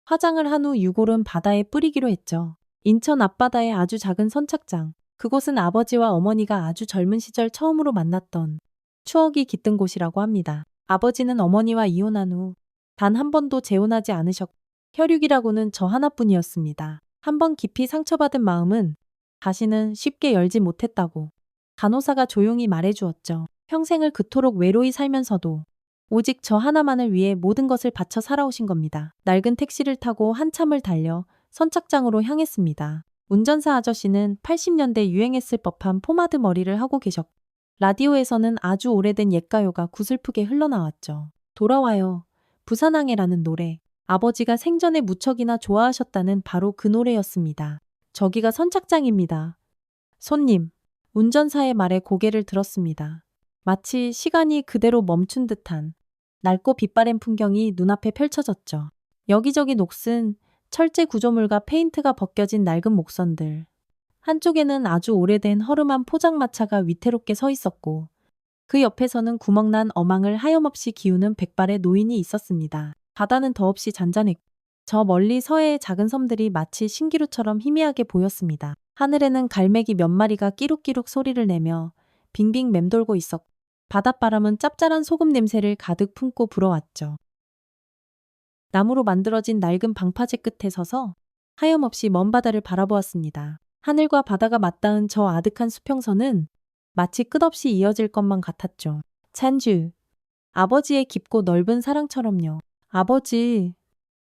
화장을 한 후 유골은 바다에 뿌리기로 했죠. 인천 앞바다의 아주 작은 선착장. 그곳은 아버지와 어머니가 아주 젊은 시절 처음으로 만났던 추억이 깃든 곳이라고 합니다. 아버지는 어머니와 이혼한 후 단 한 번도 재혼하지 않으셨고 혈육이라고는 저 하나뿐이었습니다. 한 번 깊이 상처받은 마음은 다시는 쉽게 열지 못했다고 간호사가 조용히 말해주었죠. 평생을 그토록 외로이 살면서도 오직 저 하나만을 위해 모든 것을 바쳐 살아오신 겁니다. 낡은 택시를 타고 한참을 달려 선착장으로 향했습니다. 운전사 아저씨는 80년대 유행했을 법한 포마드 머리를 하고 계셨고 라디오에서는 아주 오래된 옛가요가 구슬프게 흘러나왔죠. 돌아와요. 부산항해라는 노래. 아버지가 생전에 무척이나 좋아하셨다는 바로 그 노래였습니다. 저기가 선착장입니다. 손님. 운전사의 말에 고개를 들었습니다. 마치 시간이 그대로 멈춘 듯한 낡고 빛바랜 풍경이 눈앞에 펼쳐졌죠. 여기저기 녹슨 철제 구조물과 페인트가 벗겨진 낡은 목선들. 한쪽에는 아주 오래된 허름한 포장마차가 위태롭게 서 있었고 그 옆에서는 구멍난 어망을 하염없이 기우는 백발의 노인이 있었습니다. 바다는 더없이 잔잔했고 저 멀리 서해의 작은 섬들이 마치 신기루처럼 희미하게 보였습니다. 하늘에는 갈매기 몇 마리가 끼룩끼룩 소리를 내며 빙빙 맴돌고 있었고 바닷바람은 짭짤한 소금 냄새를 가득 품고 불어왔죠. 나무로 만들어진 낡은 방파제 끝에 서서 하염없이 먼 바다를 바라보았습니다. 하늘과 바다가 맞닿은 저 아득한 수평선은 마치 끝없이 이어질 것만 같았죠. 찬주. 아버지의 깊고 넓은 사랑처럼요. 아버지,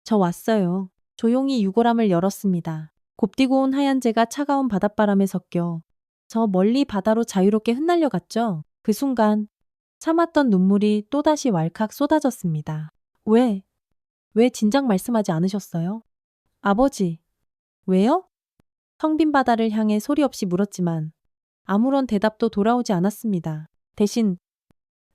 저 왔어요. 조용히 유골함을 열었습니다. 곱디고 온 하얀재가 차가운 바닷바람에 섞여 저 멀리 바다로 자유롭게 흩날려갔죠. 그 순간 참았던 눈물이 또다시 왈칵 쏟아졌습니다. 왜 진작 말씀하지 않으셨어요? 아버지, 왜요? 텅 빈 바다를 향해 소리 없이 물었지만 아무런 대답도 돌아오지 않았습니다. 대신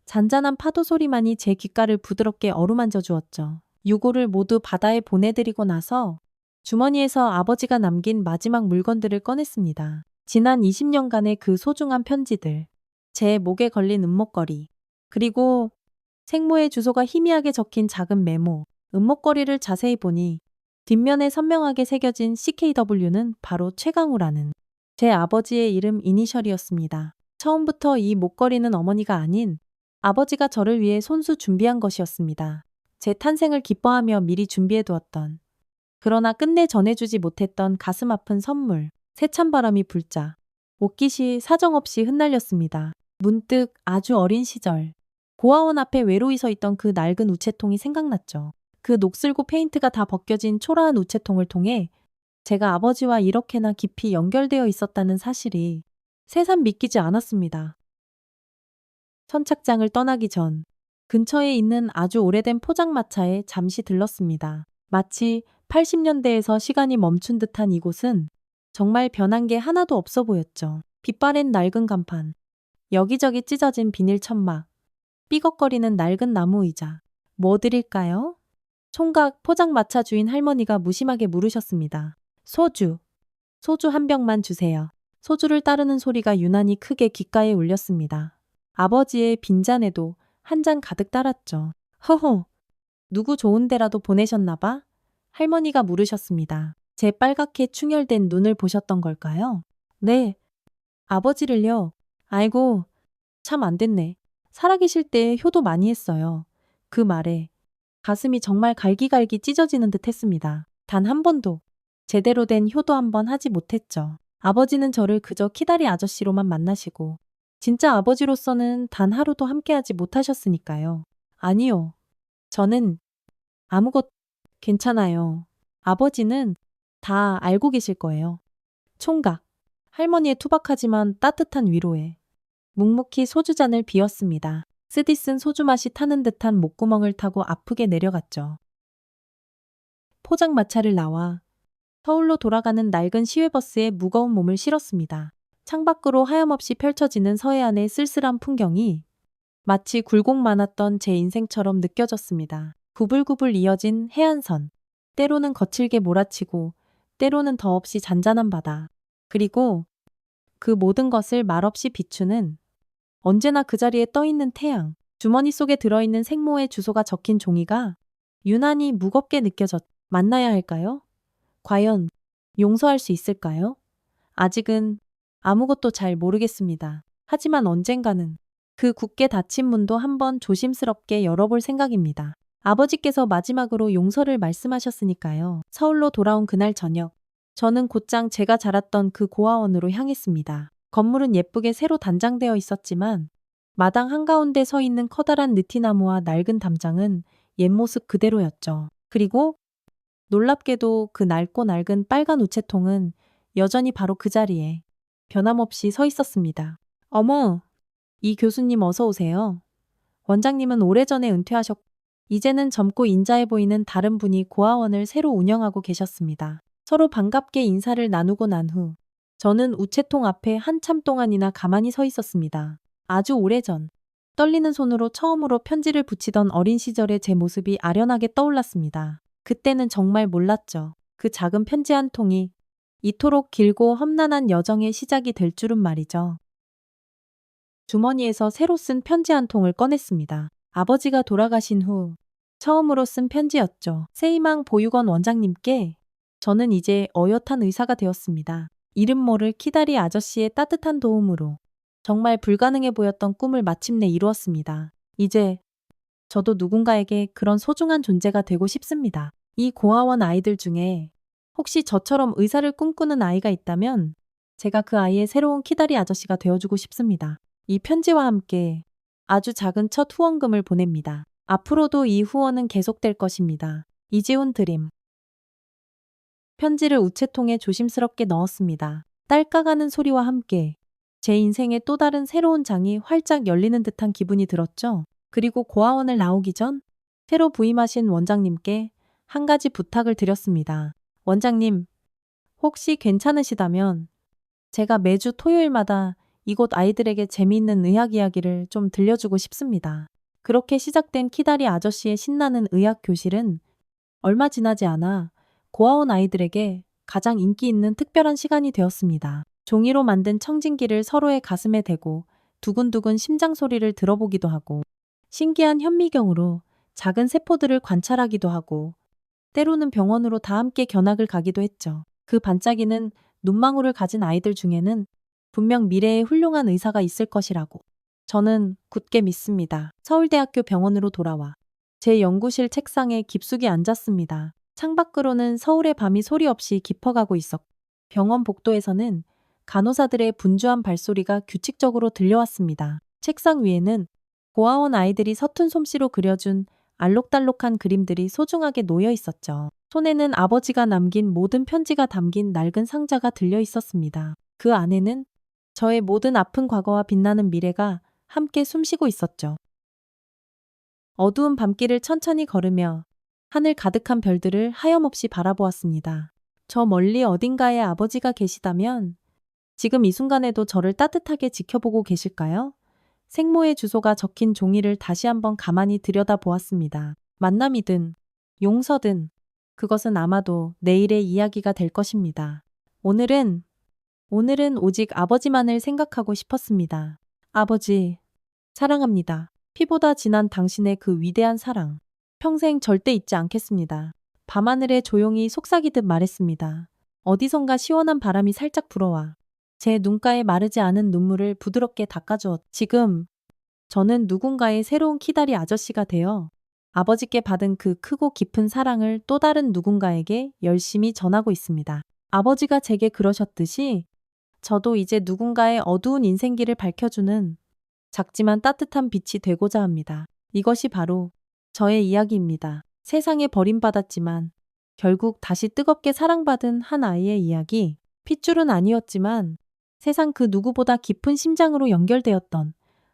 잔잔한 파도 소리만이 제 귓가를 부드럽게 어루만져 주었죠. 유골을 모두 바다에 보내드리고 나서 주머니에서 아버지가 남긴 마지막 물건들을 꺼냈습니다. 지난 20년간의 그 소중한 편지들, 제 목에 걸린 은목걸이, 그리고 생모의 주소가 희미하게 적힌 작은 메모. 은목걸이를 자세히 보니 뒷면에 선명하게 새겨진 CKW는 바로 최강우라는 제 아버지의 이름 이니셜이었습니다. 처음부터 이 목걸이는 어머니가 아닌 아버지가 저를 위해 손수 준비한 것이었습니다. 제 탄생을 기뻐하며 미리 준비해두었던, 그러나 끝내 전해주지 못했던 가슴 아픈 선물. 세찬 바람이 불자 옷깃이 사정없이 흩날렸습니다. 문득 아주 어린 시절 고아원 앞에 외로이 서 있던 그 낡은 우체통이 생각났죠. 그 녹슬고 페인트가 다 벗겨진 초라한 우체통을 통해 제가 아버지와 이렇게나 깊이 연결되어 있었다는 사실이 새삼 믿기지 않았습니다. 선착장을 떠나기 전 근처에 있는 아주 오래된 포장마차에 잠시 들렀습니다. 마치 80년대에서 시간이 멈춘 듯한 이곳은 정말 변한 게 하나도 없어 보였죠. 빛바랜 낡은 간판, 여기저기 찢어진 비닐 천막, 삐걱거리는 낡은 나무 의자. 뭐 드릴까요? 총각 포장마차 주인 할머니가 무심하게 물으셨습니다. 소주. 소주 한 병만 주세요. 소주를 따르는 소리가 유난히 크게 귓가에 울렸습니다. 아버지의 빈잔에도 한 잔 가득 따랐죠. 허허, 누구 좋은 데라도 보내셨나 봐? 할머니가 물으셨습니다. 제 빨갛게 충혈된 눈을 보셨던 걸까요? 네. 아버지를요. 아이고, 참 안 됐네. 살아계실 때 효도 많이 했어요. 그 말에 가슴이 정말 갈기갈기 찢어지는 듯 했습니다. 단 한 번도 제대로 된 효도 한 번 하지 못했죠. 아버지는 저를 그저 키다리 아저씨로만 만나시고 진짜 아버지로서는 단 하루도 함께하지 못하셨으니까요. 아니요. 저는 아무것 괜찮아요. 아버지는 다 알고 계실 거예요. 총각. 할머니의 투박하지만 따뜻한 위로에 묵묵히 소주잔을 비웠습니다. 쓰디쓴 소주 맛이 타는 듯한 목구멍을 타고 아프게 내려갔죠. 포장마차를 나와 서울로 돌아가는 낡은 시외버스에 무거운 몸을 실었습니다. 창밖으로 하염없이 펼쳐지는 서해안의 쓸쓸한 풍경이 마치 굴곡 많았던 제 인생처럼 느껴졌습니다. 구불구불 이어진 해안선, 때로는 거칠게 몰아치고 때로는 더없이 잔잔한 바다, 그리고 그 모든 것을 말없이 비추는 언제나 그 자리에 떠있는 태양. 주머니 속에 들어있는 생모의 주소가 적힌 종이가 유난히 무겁게 만나야 할까요? 과연 용서할 수 있을까요? 아직은 아무것도 잘 모르겠습니다. 하지만 언젠가는 그 굳게 닫힌 문도 한번 조심스럽게 열어볼 생각입니다. 아버지께서 마지막으로 용서를 말씀하셨으니까요. 서울로 돌아온 그날 저녁, 저는 곧장 제가 자랐던 그 고아원으로 향했습니다. 건물은 예쁘게 새로 단장되어 있었지만 마당 한가운데 서 있는 커다란 느티나무와 낡은 담장은 옛 모습 그대로였죠. 그리고 놀랍게도 그 낡고 낡은 빨간 우체통은 여전히 바로 그 자리에 변함없이 서 있었습니다. 어머, 이 교수님 어서 오세요. 원장님은 오래전에 은퇴하셨고 이제는 젊고 인자해 보이는 다른 분이 고아원을 새로 운영하고 계셨습니다. 서로 반갑게 인사를 나누고 난 후 저는 우체통 앞에 한참 동안이나 가만히 서 있었습니다. 아주 오래전 떨리는 손으로 처음으로 편지를 붙이던 어린 시절의 제 모습이 아련하게 떠올랐습니다. 그때는 정말 몰랐죠. 그 작은 편지 한 통이 이토록 길고 험난한 여정의 시작이 될 줄은 말이죠. 주머니에서 새로 쓴 편지 한 통을 꺼냈습니다. 아버지가 돌아가신 후 처음으로 쓴 편지였죠. 새희망 보육원 원장님께 저는 이제 어엿한 의사가 되었습니다. 이름 모를 키다리 아저씨의 따뜻한 도움으로 정말 불가능해 보였던 꿈을 마침내 이루었습니다. 이제 저도 누군가에게 그런 소중한 존재가 되고 싶습니다. 이 고아원 아이들 중에 혹시 저처럼 의사를 꿈꾸는 아이가 있다면 제가 그 아이의 새로운 키다리 아저씨가 되어주고 싶습니다. 이 편지와 함께 아주 작은 첫 후원금을 보냅니다. 앞으로도 이 후원은 계속될 것입니다. 이지훈 드림. 편지를 우체통에 조심스럽게 넣었습니다. 딸깍하는 소리와 함께 제 인생의 또 다른 새로운 장이 활짝 열리는 듯한 기분이 들었죠. 그리고 고아원을 나오기 전 새로 부임하신 원장님께 한 가지 부탁을 드렸습니다. 원장님, 혹시 괜찮으시다면 제가 매주 토요일마다 이곳 아이들에게 재미있는 의학 이야기를 좀 들려주고 싶습니다. 그렇게 시작된 키다리 아저씨의 신나는 의학 교실은 얼마 지나지 않아 고아원 아이들에게 가장 인기 있는 특별한 시간이 되었습니다. 종이로 만든 청진기를 서로의 가슴에 대고 두근두근 심장 소리를 들어보기도 하고 신기한 현미경으로 작은 세포들을 관찰하기도 하고 때로는 병원으로 다 함께 견학을 가기도 했죠. 그 반짝이는 눈망울을 가진 아이들 중에는 분명 미래에 훌륭한 의사가 있을 것이라고. 저는 굳게 믿습니다. 서울대학교 병원으로 돌아와 제 연구실 책상에 깊숙이 앉았습니다. 창밖으로는 서울의 밤이 소리 없이 깊어가고 있었고 병원 복도에서는 간호사들의 분주한 발소리가 규칙적으로 들려왔습니다. 책상 위에는 고아원 아이들이 서툰 솜씨로 그려준 알록달록한 그림들이 소중하게 놓여 있었죠. 손에는 아버지가 남긴 모든 편지가 담긴 낡은 상자가 들려 있었습니다. 그 안에는 저의 모든 아픈 과거와 빛나는 미래가 함께 숨쉬고 있었죠. 어두운 밤길을 천천히 걸으며 하늘 가득한 별들을 하염없이 바라보았습니다. 저 멀리 어딘가에 아버지가 계시다면 지금 이 순간에도 저를 따뜻하게 지켜보고 계실까요? 생모의 주소가 적힌 종이를 다시 한번 가만히 들여다보았습니다. 만남이든 용서든 그것은 아마도 내일의 이야기가 될 것입니다. 오늘은 오직 아버지만을 생각하고 싶었습니다. 아버지, 사랑합니다. 피보다 진한 당신의 그 위대한 사랑. 평생 절대 잊지 않겠습니다. 밤하늘에 조용히 속삭이듯 말했습니다. 어디선가 시원한 바람이 살짝 불어와 제 눈가에 마르지 않은 눈물을 부드럽게 닦아주었. 지금 저는 누군가의 새로운 키다리 아저씨가 되어 아버지께 받은 그 크고 깊은 사랑을 또 다른 누군가에게 열심히 전하고 있습니다. 아버지가 제게 그러셨듯이 저도 이제 누군가의 어두운 인생길을 밝혀주는 작지만 따뜻한 빛이 되고자 합니다. 이것이 바로 저의 이야기입니다. 세상에 버림받았지만 결국 다시 뜨겁게 사랑받은 한 아이의 이야기. 핏줄은 아니었지만 세상 그 누구보다 깊은 심장으로 연결되었던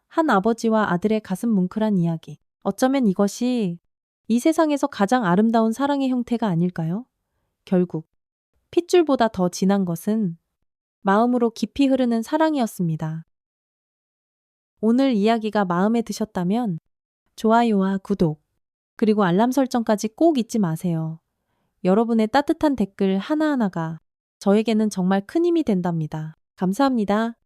한 아버지와 아들의 가슴 뭉클한 이야기. 어쩌면 이것이 이 세상에서 가장 아름다운 사랑의 형태가 아닐까요? 결국 핏줄보다 더 진한 것은 마음으로 깊이 흐르는 사랑이었습니다. 오늘 이야기가 마음에 드셨다면 좋아요와 구독, 그리고 알람 설정까지 꼭 잊지 마세요. 여러분의 따뜻한 댓글 하나하나가 저에게는 정말 큰 힘이 된답니다. 감사합니다.